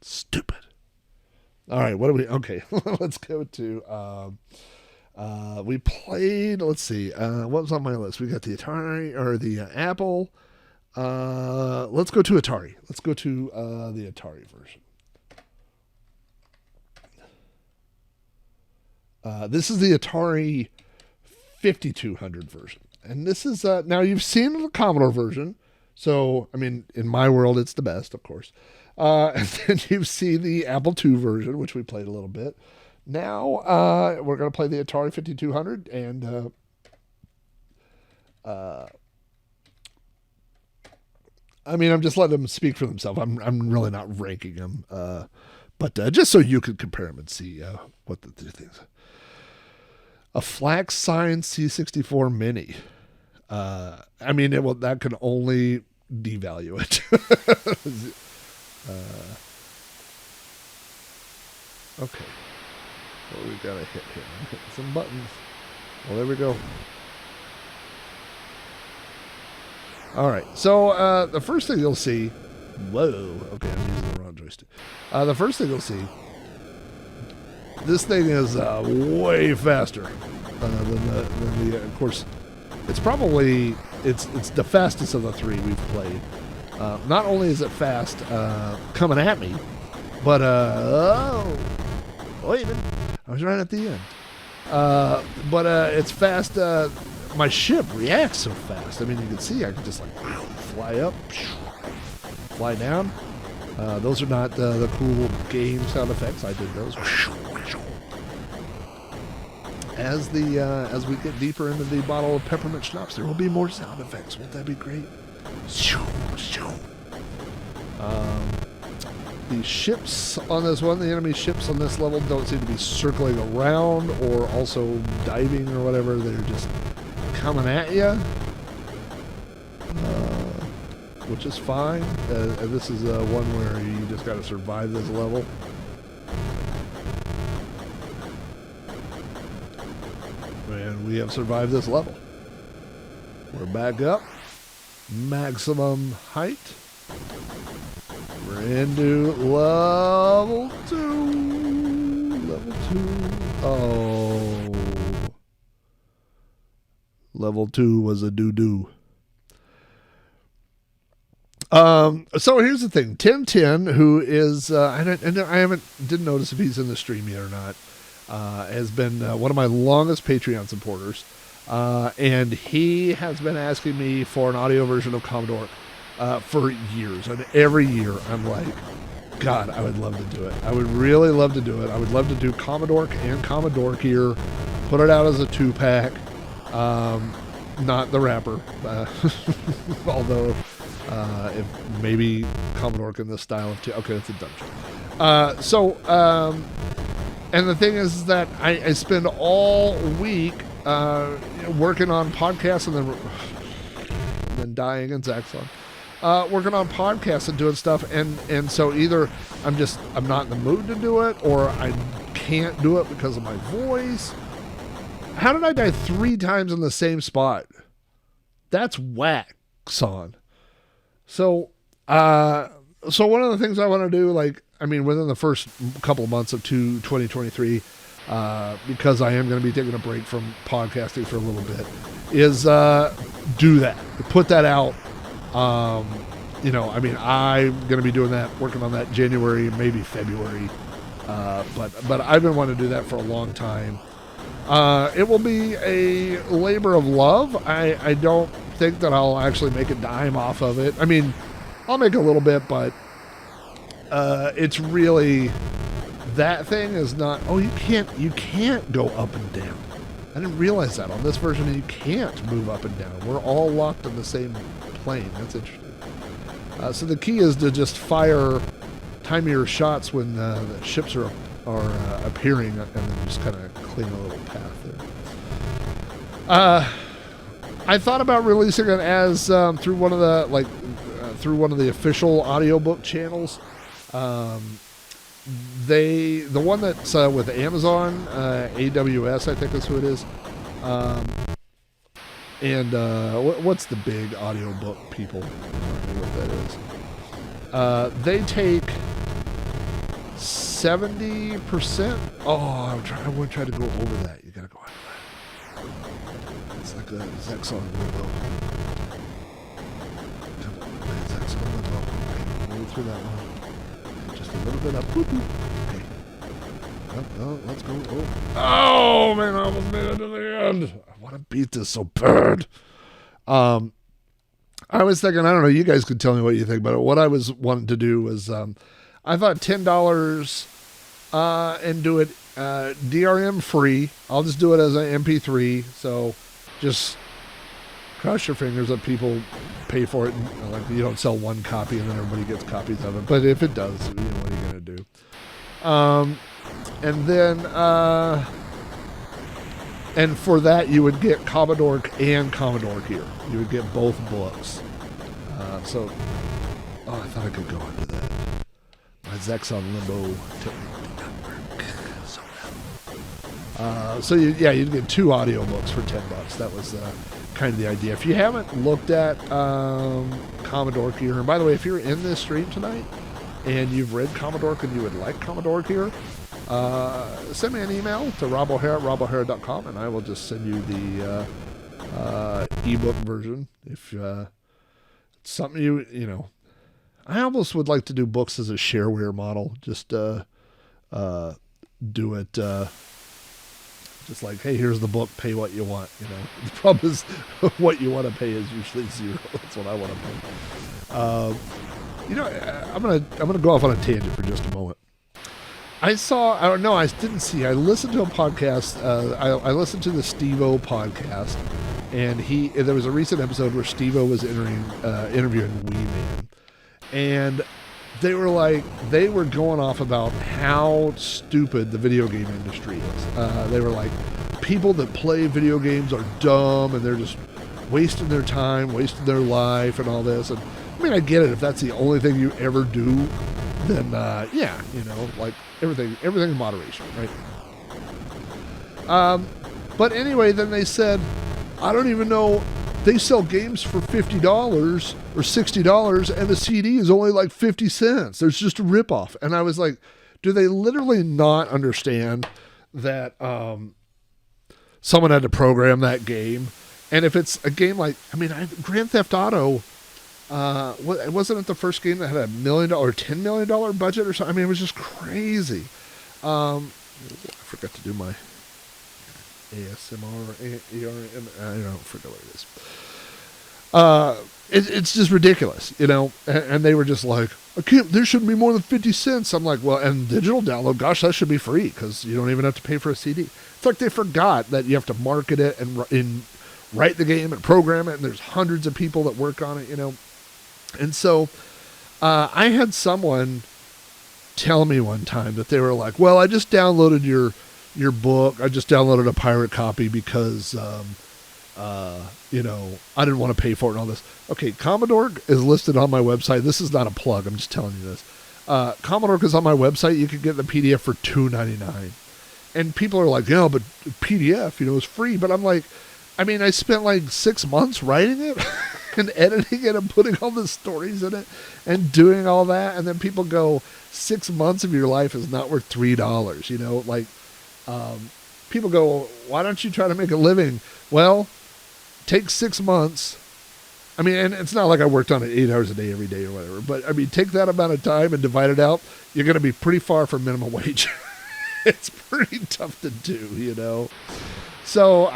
Stupid. All right, okay, let's go to, we played, let's see, what was on my list? We got the Atari, or the Apple. Let's go to Atari. Let's go to the Atari version. This is the Atari 5200 version. And this is, now you've seen the Commodore version. So, in my world, it's the best, of course. And then you see the Apple II version, which we played a little bit. Now we're going to play the Atari 5200, and I mean, I'm just letting them speak for themselves. I'm really not ranking them, but just so you could compare them and see what the two things. A Flax Sign C64 Mini. I mean, that can only devalue it. Okay. Well, we gotta hit here. I'm hitting some buttons. Well, there we go. All right. So the first thing you'll see. Whoa. Okay, I'm using the wrong joystick. The first thing you'll see. This thing is way faster than the. Of course, it's probably it's the fastest of the three we've played. Not only is it fast coming at me, but wait a minute, I was right at the end. But it's fast. My ship reacts so fast. I mean, you can see I can just like fly up, fly down. Those are not the cool game sound effects. I did those. As we get deeper into the bottle of peppermint schnapps, there will be more sound effects. Won't that be great? The ships on this one, the enemy ships on this level don't seem to be circling around or also diving or whatever. They're just coming at you, which is fine. This is one where you just got to survive this level. And we have survived this level. We're back up. Maximum height. We're into level 2. Level 2. Oh. Level 2 was a doo-doo. So here's the thing. 1010, who is, didn't notice if he's in the stream yet or not, has been one of my longest Patreon supporters. And he has been asking me for an audio version of Commodore for years. And every year I'm like, God, I would love to do it. I would really love to do it. I would love to do Commodore and Commodore here, put it out as a 2-pack. Not the wrapper, although if maybe Commodore in this style of okay, that's a dumb joke. And the thing is that I spend all week working on podcasts and then dying in Zaxxon. Working on podcasts and doing stuff, and so either I'm not in the mood to do it, or I can't do it because of my voice. How did I die 3 times in the same spot? That's whack, son. So one of the things I want to do, within the first couple of months of 2023, because I am going to be taking a break from podcasting for a little bit, is do that. Put that out. I'm going to be doing that, working on that January, maybe February. But I've been wanting to do that for a long time. It will be a labor of love. I don't think that I'll actually make a dime off of it. I mean, I'll make a little bit, but it's really, that thing is not, you can't go up and down. I didn't realize that on this version you can't move up and down. We're all locked in the same plane. That's interesting. So the key is to just time your shots when the ships are appearing, and then just kind of clean a little path there. I thought about releasing it as through one of the official audiobook channels. The one that's with Amazon, AWS, I think is who it is. And what's the big audiobook people? I don't know what that is. They take 70%. I would try to go over that. You gotta go over that. It's like a Zaxxon logo. Zaxxon logo. Okay, move through that one. Just a little bit up. Boop, boop. Okay. Oh, let's go. Oh man, I almost made it to the end. I want to beat this so bad. I was thinking, I don't know, you guys could tell me what you think, but what I was wanting to do was, I thought $10 and do it DRM free. I'll just do it as an MP3. So just cross your fingers that people pay for it. And, like, you don't sell one copy and then everybody gets copies of it. But if it does, what are you going to do? And then, and for that, you would get Commodore and Commodore here. You would get both books. So, I thought I could go into that. My Zaxxon Limbo technically did not work. So you'd get 2 audio books for $10. That was kind of the idea. If you haven't looked at Commodore here, and by the way, if you're in this stream tonight and you've read Commodore and you would like Commodore here, send me an email to robohara@robohara.com, and I will just send you the ebook version. If it's something you know, I almost would like to do books as a shareware model. Just do it. Just like, hey, here's the book. Pay what you want. You know, the problem is what you want to pay is usually $0. That's what I want to pay. I'm gonna go off on a tangent for just a moment. I listened to a podcast. I listened to the Steve-O podcast, and there was a recent episode where Steve-O was interviewing Wee Man, and they were going off about how stupid the video game industry is. They were like, people that play video games are dumb and they're just wasting their time, wasting their life and all this. And I mean, I get it. If that's the only thing you ever do, then like everything in moderation, right? But anyway, then they said, I don't even know, they sell games for $50 or $60 and the CD is only like 50 cents. There's just a ripoff. And I was like, do they literally not understand that someone had to program that game? And if it's a game like, Grand Theft Auto, wasn't it the first game that had $1 million or $10 million budget or something? I mean, it was just crazy. I forgot to do my ASMR, ARM, I don't forget what it is. It's just ridiculous, you know. And they were just like, there shouldn't be more than 50 cents. I'm like, well, and digital download, gosh, that should be free because you don't even have to pay for a CD. It's like they forgot that you have to market it and write the game and program it, and there's hundreds of people that work on it, you know. And so I had someone tell me one time that they were like, well, I just downloaded your book. I just downloaded a pirate copy because, I didn't want to pay for it and all this. Okay, Commodore is listed on my website. This is not a plug. I'm just telling you this. Commodore is on my website. You can get the PDF for $2.99. And people are like, but PDF, is free. But I'm like, I spent like 6 months writing it and editing it and putting all the stories in it and doing all that. And then people go, 6 months of your life is not worth $3, people go, why don't you try to make a living? Well, take 6 months. And it's not like I worked on it 8 hours a day every day or whatever, but take that amount of time and divide it out. You're going to be pretty far from minimum wage. It's pretty tough to do, So,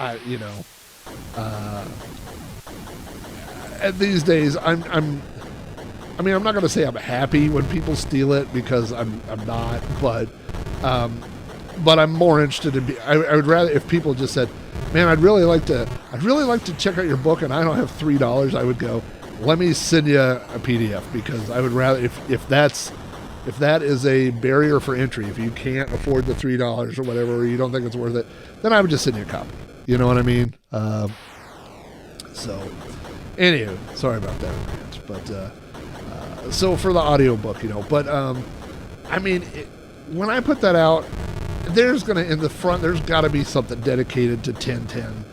these days I'm not going to say I'm happy when people steal it because I'm not, but I'm more interested in. I would rather if people just said, "Man, I'd really like to check out your book," and I don't have $3. I would go, "Let me send you a PDF," because I would rather if that is a barrier for entry, if you can't afford the $3 or whatever, or you don't think it's worth it, then I would just send you a copy. You know what I mean? So, anywho, sorry about that rant, but so for the audiobook, but when I put that out, there's got to be something dedicated to 1010,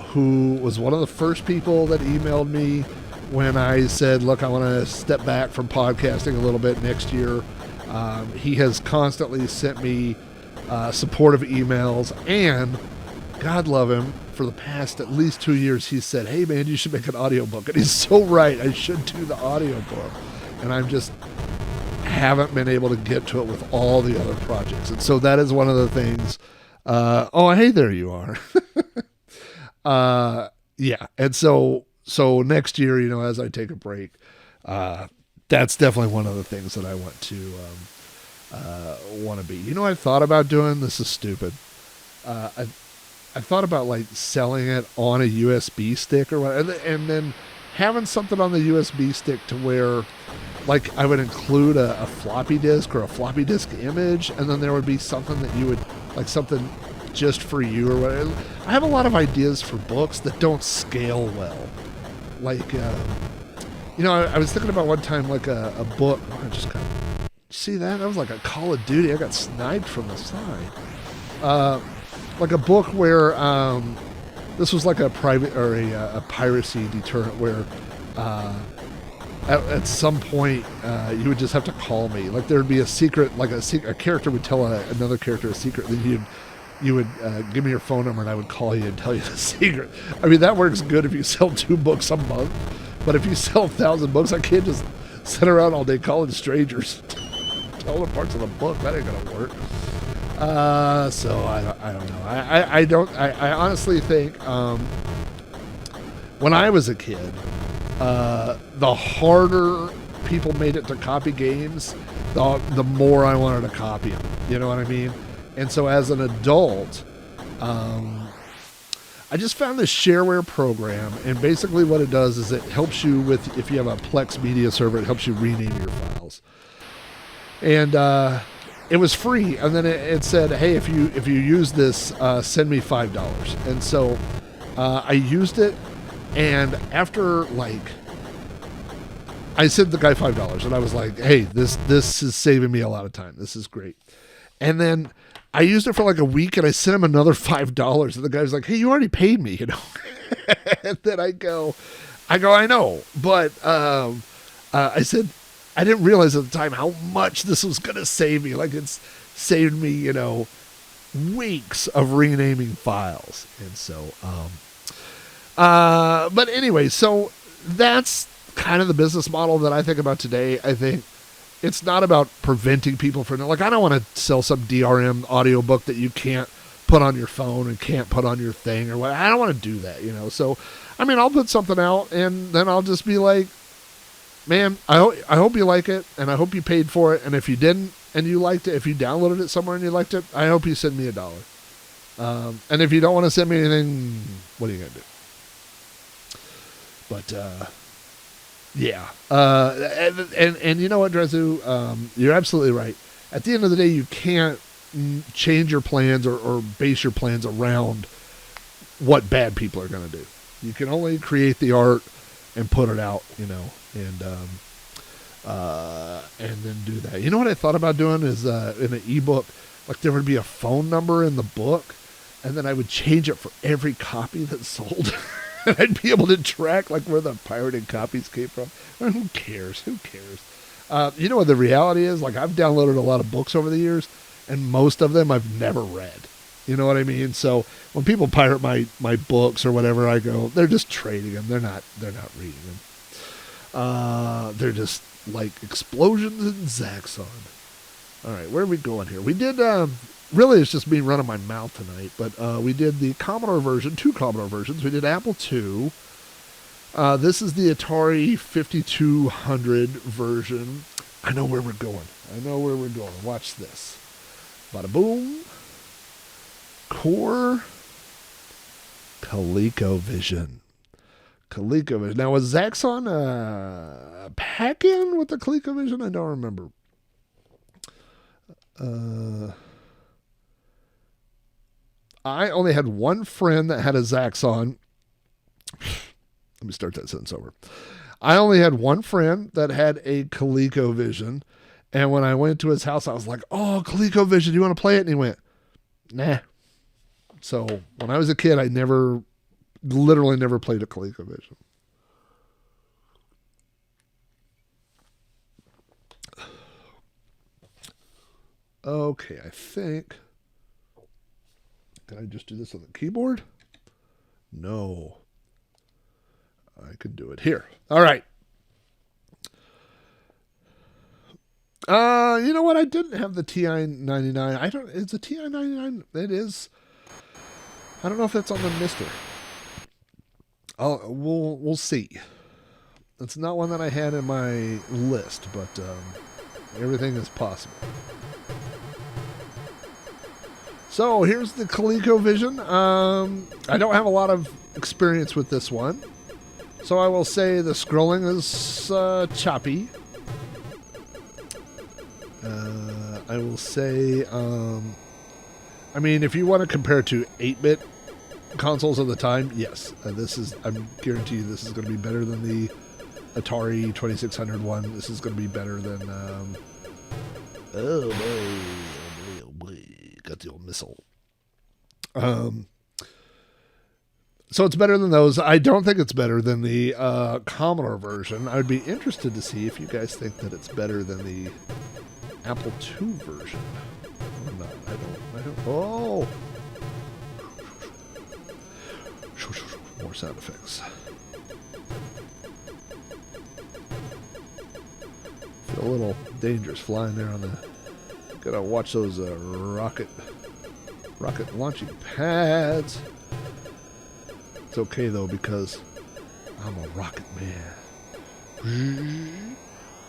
who was one of the first people that emailed me when I said, look, I want to step back from podcasting a little bit next year. He has constantly sent me supportive emails, and God love him, for the past at least 2 years, he said, hey man, you should make an audiobook. And he's so right, I should do the audiobook. And I'm just haven't been able to get to it with all the other projects. And so that is one of the things. Hey, there you are. Yeah. And so so next year, as I take a break, that's definitely one of the things that I want to be. I thought about doing. This is stupid. I thought about like selling it on a USB stick or whatever, and then having something on the USB stick to where, like, I would include a floppy disk or a floppy disk image, and then there would be something that you would like something just for you or whatever. I have a lot of ideas for books that don't scale well. Like, I was thinking about one time like a book. I just got see that was like a Call of Duty. I got sniped from the side. Like a book where this was like a private or a piracy deterrent where at some point you would just have to call me. Like there would be a secret, like a character would tell another character a secret, then you would give me your phone number and I would call you and tell you the secret. I mean, that works good if you sell 2 books a month, but if you sell 1,000 books, I can't just sit around all day calling strangers, tell them parts of the book. That ain't gonna work. So I don't know. I honestly think when I was a kid, the harder people made it to copy games, the more I wanted to copy them. You know what I mean? And so as an adult, I just found this shareware program, and basically what it does is it helps you with, if you have a Plex media server, it helps you rename your files. And it was free, and then it said, hey, if you use this, send me $5. And so I used it, and after like I sent the guy $5, and I was like, hey, this is saving me a lot of time. This is great. And then I used it for like a week, and I sent him another $5, and the guy was like, hey, you already paid me, And then I go, I know, but I said, I didn't realize at the time how much this was going to save me. Like it's saved me, weeks of renaming files. And so, but anyway, so that's kind of the business model that I think about today. I think it's not about preventing people from, like, I don't want to sell some DRM audiobook that you can't put on your phone and can't put on your thing or what. I don't want to do that, So, I mean, I'll put something out and then I'll just be like, man, I hope you like it, and I hope you paid for it. And if you didn't and you liked it, if you downloaded it somewhere and you liked it, I hope you send me $1. And if you don't want to send me anything, what are you going to do? But, yeah. And you know what, Drezu? You're absolutely right. At the end of the day, you can't change your plans or base your plans around what bad people are going to do. You can only create the art and put it out, and then do that. You know what I thought about doing is in an ebook, like there would be a phone number in the book, and then I would change it for every copy that's sold. And I'd be able to track like where the pirated copies came from. I mean, who cares? You know what the reality is? Like I've downloaded a lot of books over the years, and most of them I've never read. You know what I mean? So when people pirate my books or whatever, I go, they're just trading them. They're not reading them. They're just like explosions in Zaxxon. All right, where are we going here? We did, really it's just me running my mouth tonight, but we did the Commodore version, 2 Commodore versions. We did Apple II. This is the Atari 5200 version. I know where we're going. Watch this. Bada boom. Core ColecoVision. Now, was Zaxxon pack-in with the ColecoVision? I don't remember. I only had one friend that had a Zaxxon. Let me start that sentence over. I only had one friend that had a ColecoVision, and when I went to his house, I was like, oh, ColecoVision, you want to play it? And he went, nah. So when I was a kid, I literally never played a ColecoVision. Okay, I think. Can I just do this on the keyboard? No. I could do it here. All right. You know what? I didn't have the TI-99. It's a TI-99. It is. I don't know if that's on the MiSTer. We'll see. It's not one that I had in my list, but everything is possible. So here's the Colecovision. I don't have a lot of experience with this one, so I will say the scrolling is choppy. I will say, I mean, if you want to compare to 8-bit consoles of the time, yes, I'm guarantee you this is going to be better than the Atari 2600 one. This is going to be better than, oh boy, got the old missile. So it's better than those. I don't think it's better than the Commodore version. I would be interested to see if you guys think that it's better than the Apple II version or not. I don't. Oh! More sound effects. Feel a little dangerous flying there on the... Gotta watch those rocket launching pads. It's okay though because I'm a rocket man.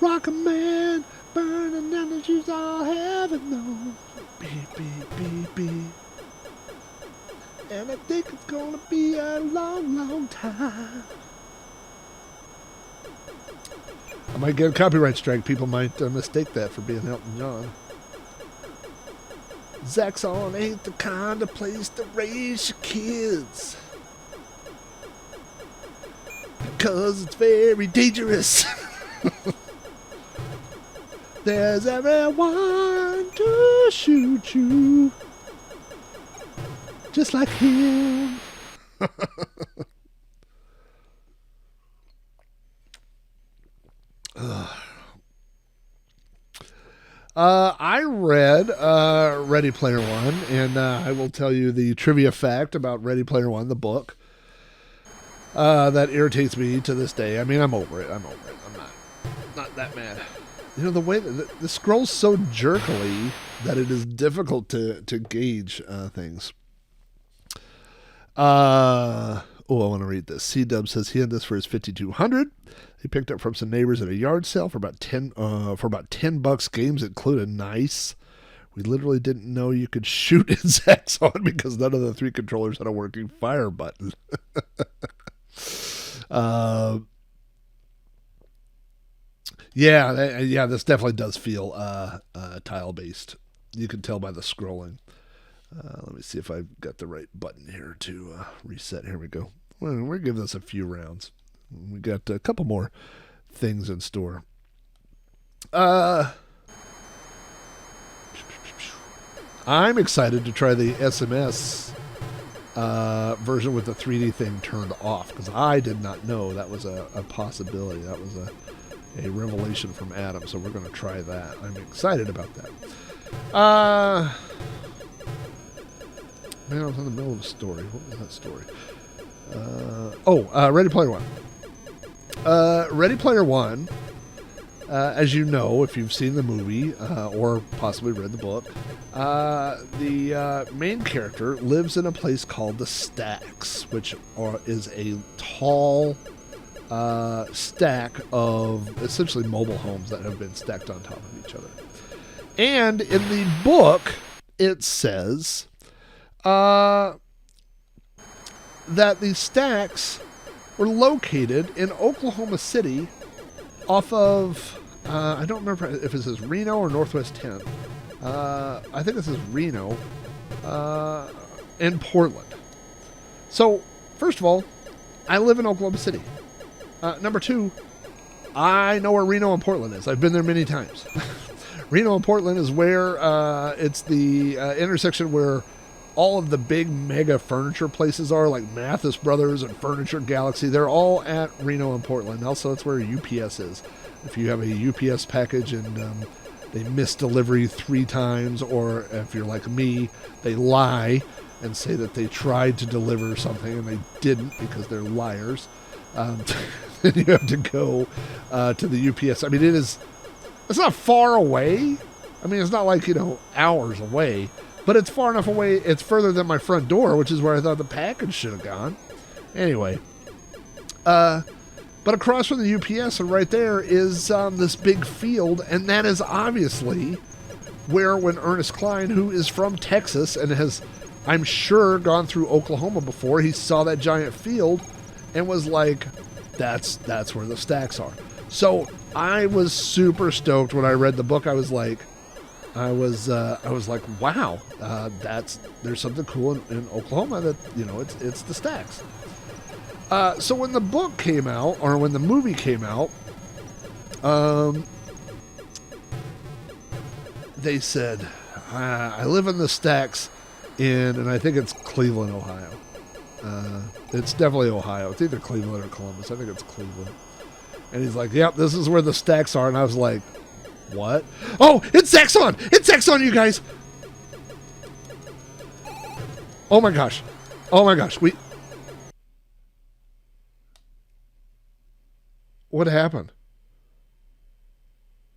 Rocket man, burning energies all heaven knows. Beep, beep, beep, beep. And I think it's gonna be a long, long time. I might get a copyright strike. People might mistake that for being Elton John. Zaxxon ain't the kind of place to raise your kids, because it's very dangerous. There's everyone to shoot you, just like him. I read Ready Player One, and I will tell you the trivia fact about Ready Player One, the book. That irritates me to this day. I mean, I'm over it. I'm not that mad. You know, the way that the scroll's so jerkily that it is difficult to gauge things. I want to read this. C-Dub says he had this for his 5200. He picked up from some neighbors at a yard sale for about $10. Games included. Nice. We literally didn't know you could shoot in Zaxxon because none of the 3 controllers had a working fire button. Yeah, this definitely does feel tile based. You can tell by the scrolling. Let me see if I've got the right button here to reset. Here we go. We're giving this a few rounds. We got a couple more things in store. I'm excited to try the SMS version with the 3D thing turned off, because I did not know that was a possibility. That was a revelation from Adam, so we're going to try that. I'm excited about that. Man, I was in the middle of a story. What was that story? Ready Player One. Ready Player One, as you know, if you've seen the movie or possibly read the book, the main character lives in a place called the Stacks, which is a tall stack of essentially mobile homes that have been stacked on top of each other. And in the book, it says that these stacks were located in Oklahoma City off of, I don't remember if it says Reno or Northwest 10. I think this is Reno, in Portland. So, first of all, I live in Oklahoma City. Number 2, I know where Reno and Portland is. I've been there many times. Reno and Portland is where it's the intersection where all of the big mega furniture places are, like Mathis Brothers and Furniture Galaxy. They're all at Reno and Portland. Also, that's where UPS is. If you have a UPS package and they miss delivery 3 times, or if you're like me, they lie and say that they tried to deliver something and they didn't because they're liars, then you have to go to the UPS. I mean, it's not far away. I mean, it's not like, hours away, but it's far enough away. It's further than my front door, which is where I thought the package should have gone. Anyway, But across from the UPS and right there is this big field, and that is obviously where when Ernest Cline, who is from Texas and has, I'm sure, gone through Oklahoma before, he saw that giant field and was like, that's where the stacks are. So I was super stoked when I read the book. I was like, wow, there's something cool in Oklahoma that, it's the stacks. So when the book came out, or when the movie came out, they said, I live in the stacks and I think it's Cleveland, Ohio. It's definitely Ohio. It's either Cleveland or Columbus. I think it's Cleveland. And he's like, yep, this is where the stacks are. And I was like, what? Oh, it's Zaxxon! It's Zaxxon, you guys! Oh my gosh. What happened?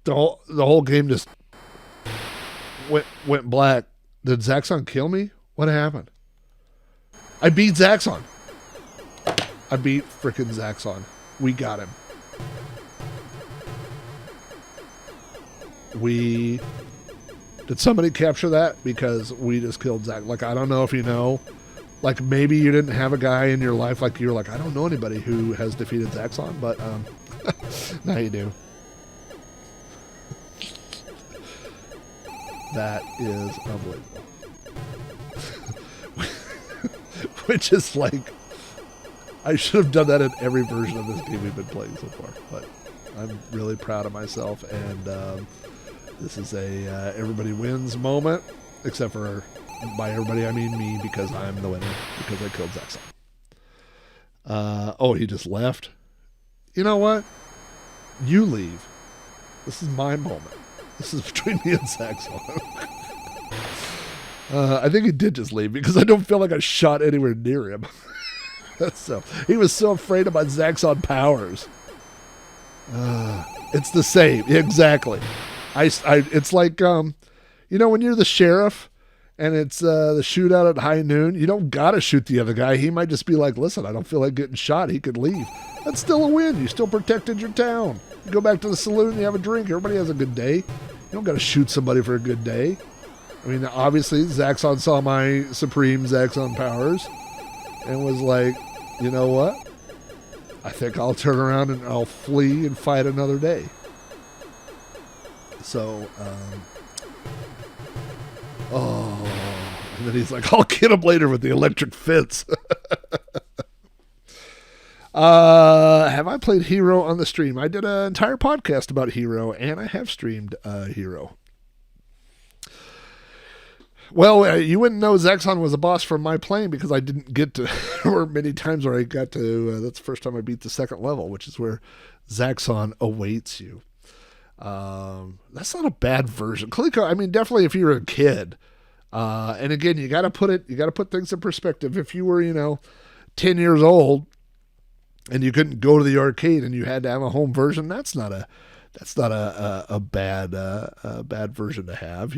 The whole game just went black. Did Zaxxon kill me? What happened? I beat Zaxxon. I beat frickin' Zaxxon. We got him. Did somebody capture that? Because we just killed Zaxxon. Like, I don't know if you know. Like, maybe you didn't have a guy in your life, like, you're like, I don't know anybody who has defeated Zaxxon, but now you do. That is unbelievable. Which is like, I should have done that in every version of this game we've been playing so far. But I'm really proud of myself, and this is a everybody wins moment, except for, by everybody I mean me, because I'm the winner, because I killed Zaxxon. Oh, he just left? You know what? You leave. This is my moment. This is between me and Zaxxon. I think he did just leave because I don't feel like I shot anywhere near him. So he was so afraid about Zaxxon powers. It's the same, exactly. It's like when you're the sheriff and it's the shootout at high noon. You don't gotta shoot the other guy. He might just be like, "Listen, I don't feel like getting shot." He could leave. That's still a win. You still protected your town. You go back to the saloon, you have a drink. Everybody has a good day. You don't got to shoot somebody for a good day. I mean, obviously, Zaxxon saw my supreme Zaxxon powers and was like, you know what? I think I'll turn around and I'll flee and fight another day. So, and then he's like, I'll get him later with the electric fence. Have I played Hero on the stream? I did an entire podcast about Hero, and I have streamed Hero. Well, you wouldn't know Zaxxon was a boss from my playing because I didn't get to, or many times where I got to, that's the first time I beat the second level, which is where Zaxxon awaits you. That's not a bad version. Coleco, I mean, definitely if you're a kid, and again, you got to put things in perspective. If you were, 10 years old, and you couldn't go to the arcade and you had to have a home version, that's not a bad version to have,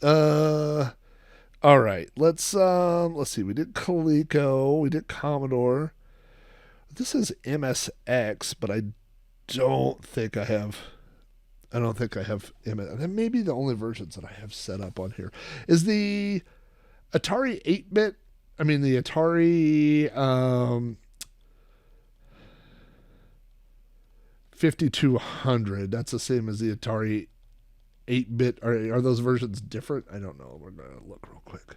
all right, let's see. We did Coleco, we did Commodore. This is MSX, but I don't think I have MS. That may be the only versions that I have set up on here. Is the Atari 8-bit, the Atari 5200, that's the same as the Atari 8-bit. Are those versions different? I don't know. We're going to look real quick.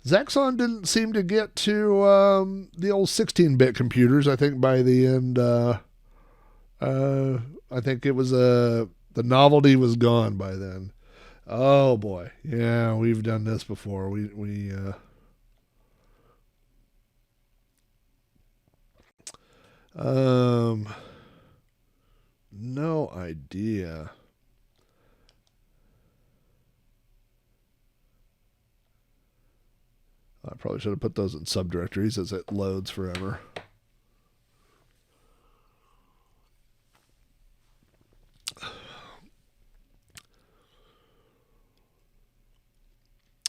Zaxxon didn't seem to get to the old 16-bit computers. I think by the end, I think it was the novelty was gone by then. Oh boy, yeah, we've done this before. We no idea. I probably should have put those in subdirectories as it loads forever.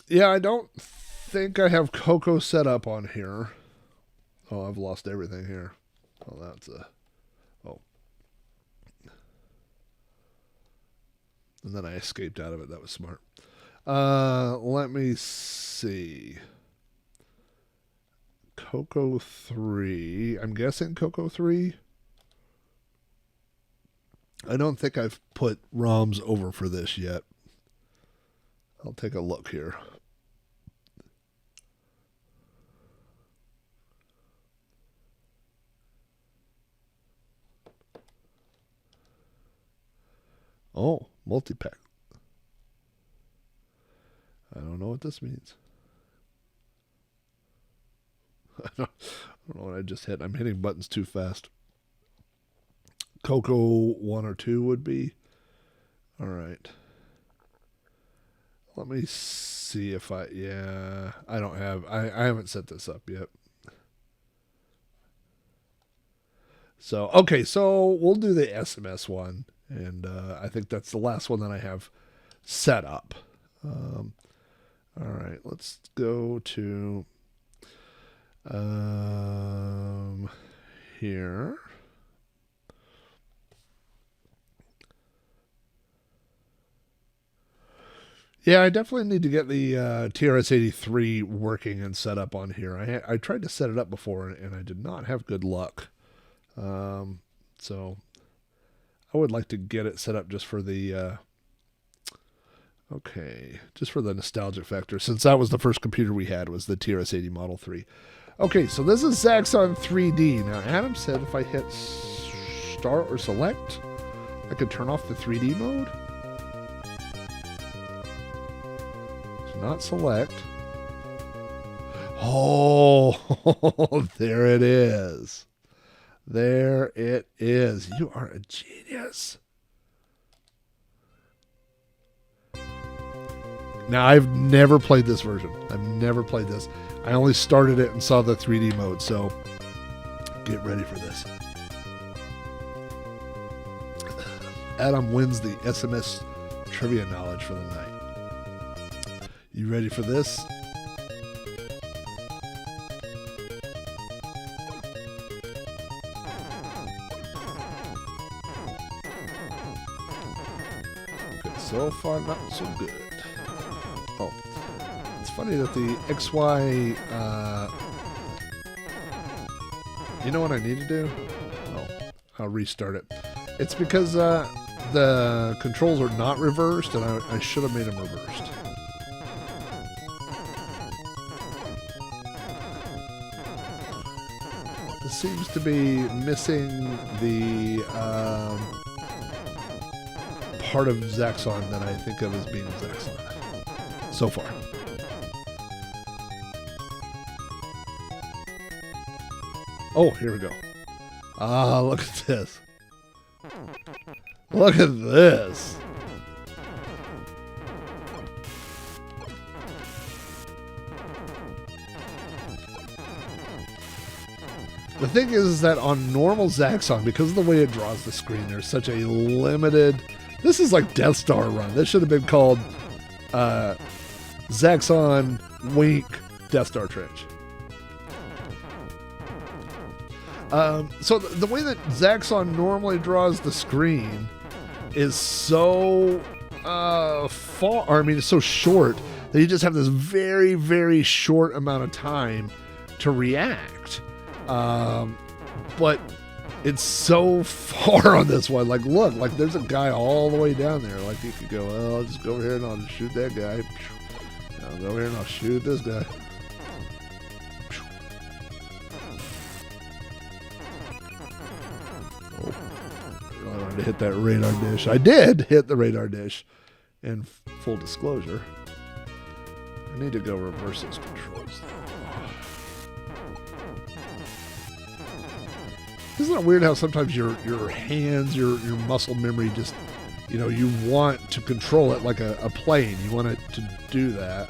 Yeah, I don't think I have Coco set up on here. Oh, I've lost everything here. Oh, that's a... Oh. And then I escaped out of it. That was smart. Let me see. Coco 3. I'm guessing Coco 3. I don't think I've put ROMs over for this yet. I'll take a look here. Oh, multi-pack. I don't know what this means. I don't know what I just hit. I'm hitting buttons too fast. Coco 1 or 2 would be. All right. Let me see if I... Yeah, I don't have... I haven't set this up yet. So, okay, so we'll do the SMS one. And I think that's the last one that I have set up. All right, let's go to here. Yeah, I definitely need to get the TRS-83 working and set up on here. I tried to set it up before, and I did not have good luck. So I would like to get it set up just for the... okay, just for the nostalgic factor, since that was the first computer we had, was the TRS-80 Model 3. Okay, so this is Zaxxon 3D. Now, Adam said if I hit start or select, I could turn off the 3D mode. So not select. Oh, there it is. There it is. You are a genius. Now, I've never played this version. I've never played this. I only started it and saw the 3D mode, so get ready for this. Adam wins the SMS trivia knowledge for the night. You ready for this? Okay, so far not so good. Oh, it's funny that the XY, you know what I need to do? Oh, I'll restart it. It's because the controls are not reversed, and I should have made them reversed. This seems to be missing the part of Zaxxon that I think of as being Zaxxon. So far. Oh, here we go. Ah, look at this. Look at this. The thing is that on normal Zaxxon, because of the way it draws the screen, there's such a limited... This is like Death Star Run. This should have been called... Zaxxon Wink Death Star Trench. So the way that Zaxxon normally draws the screen is so it's so short that you just have this very, very short amount of time to react. But it's so far on this one. Like, look, like there's a guy all the way down there. Like you could go, well, I'll just go over here and I'll just shoot that guy. I'll go over here and I'll shoot this guy. Oh, I wanted to hit that radar dish. I did hit the radar dish. And full disclosure, I need to go reverse those controls. Isn't it weird how sometimes your hands, your muscle memory just, you know, you want to control it like a plane. You want it to do that.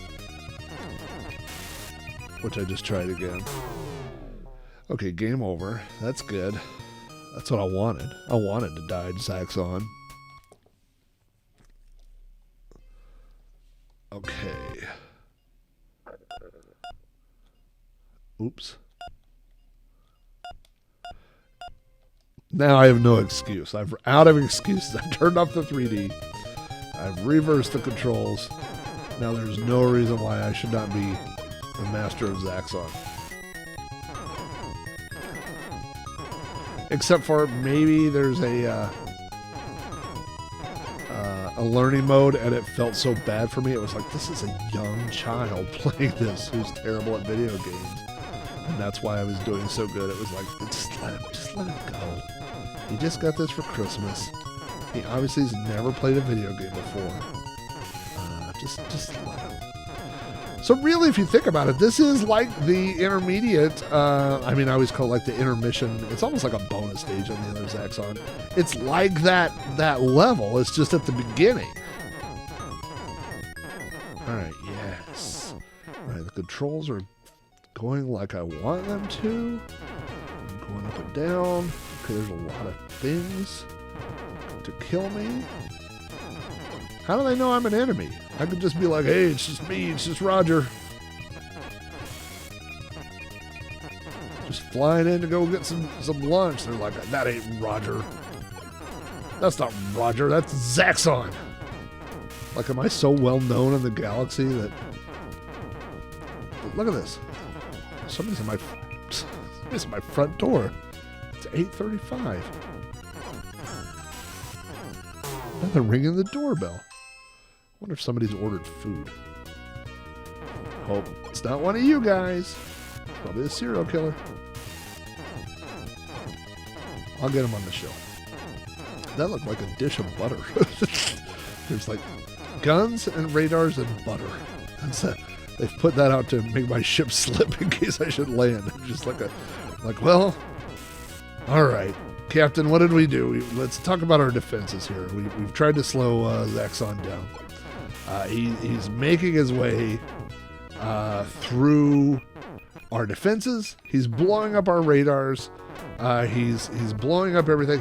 Which I just tried again. Okay, game over. That's good. That's what I wanted. I wanted to die Zaxxon. Okay. Oops. Now I have no excuse. I'm out of excuses. I've turned off the 3D. I've reversed the controls. Now there's no reason why I should not be the master of Zaxxon. Except for maybe there's a learning mode, and it felt so bad for me. It was like, this is a young child playing this who's terrible at video games. And that's why I was doing so good. It was like, just let him go. He just got this for Christmas. He obviously has never played a video game before. Just let him. So really, if you think about it, this is like the intermediate, I always call it like the intermission. It's almost like a bonus stage on the other Zaxxon. It's like that level. It's just at the beginning. All right, yes. All right, the controls are going like I want them to. I'm going up and down. Okay, there's a lot of things to kill me. How do they know I'm an enemy? I could just be like, hey, it's just me, it's just Roger. Just flying in to go get some lunch. They're like, that ain't Roger. That's not Roger, that's Zaxxon. Like, am I so well known in the galaxy that... Look at this. Somebody's at my front door. It's 8:35. Now they're ringing the doorbell. I wonder if somebody's ordered food. Hope it's not one of you guys. It's probably a serial killer. I'll get him on the show. That looked like a dish of butter. There's like guns and radars and butter. They've put that out to make my ship slip in case I should land. Just well, all right. Captain, what did we do? Let's talk about our defenses here. We've tried to slow Zaxxon down. He's making his way through our defenses. He's blowing up our radars. He's blowing up everything.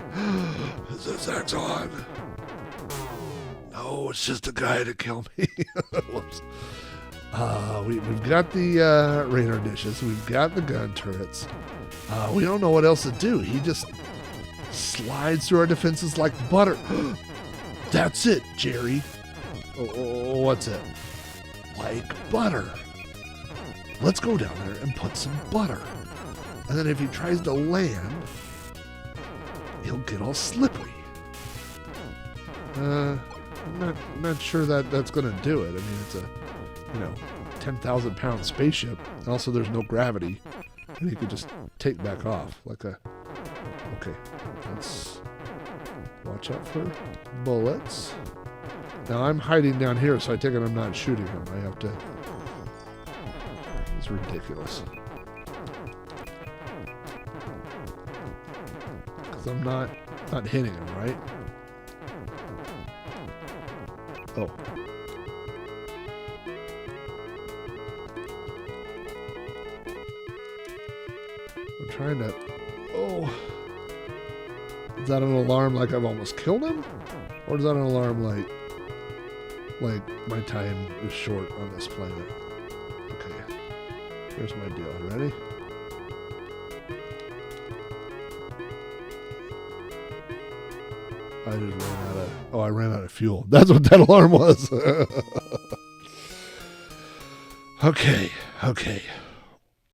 Is this Zaxxon? No, it's just a guy to kill me. Whoops. We've got the radar dishes. We've got the gun turrets. We don't know what else to do. He just slides through our defenses like butter. That's it, Jerry. Oh, what's it? Like butter. Let's go down there and put some butter. And then if he tries to land, he'll get all slippery. I'm not sure that's going to do it. I mean, it's a 10,000-pound spaceship. And also, there's no gravity. And he could just take back off like a... Okay, let's watch out for bullets. Now, I'm hiding down here, so I take it I'm not shooting him. I have to... It's ridiculous. Because I'm not hitting him, right? Oh. I'm trying to... Oh. Is that an alarm like I've almost killed him? Or is that an alarm like my time is short on this planet? Okay. Here's my deal. Ready? I just ran out of... Oh, I ran out of fuel. That's what that alarm was. Okay.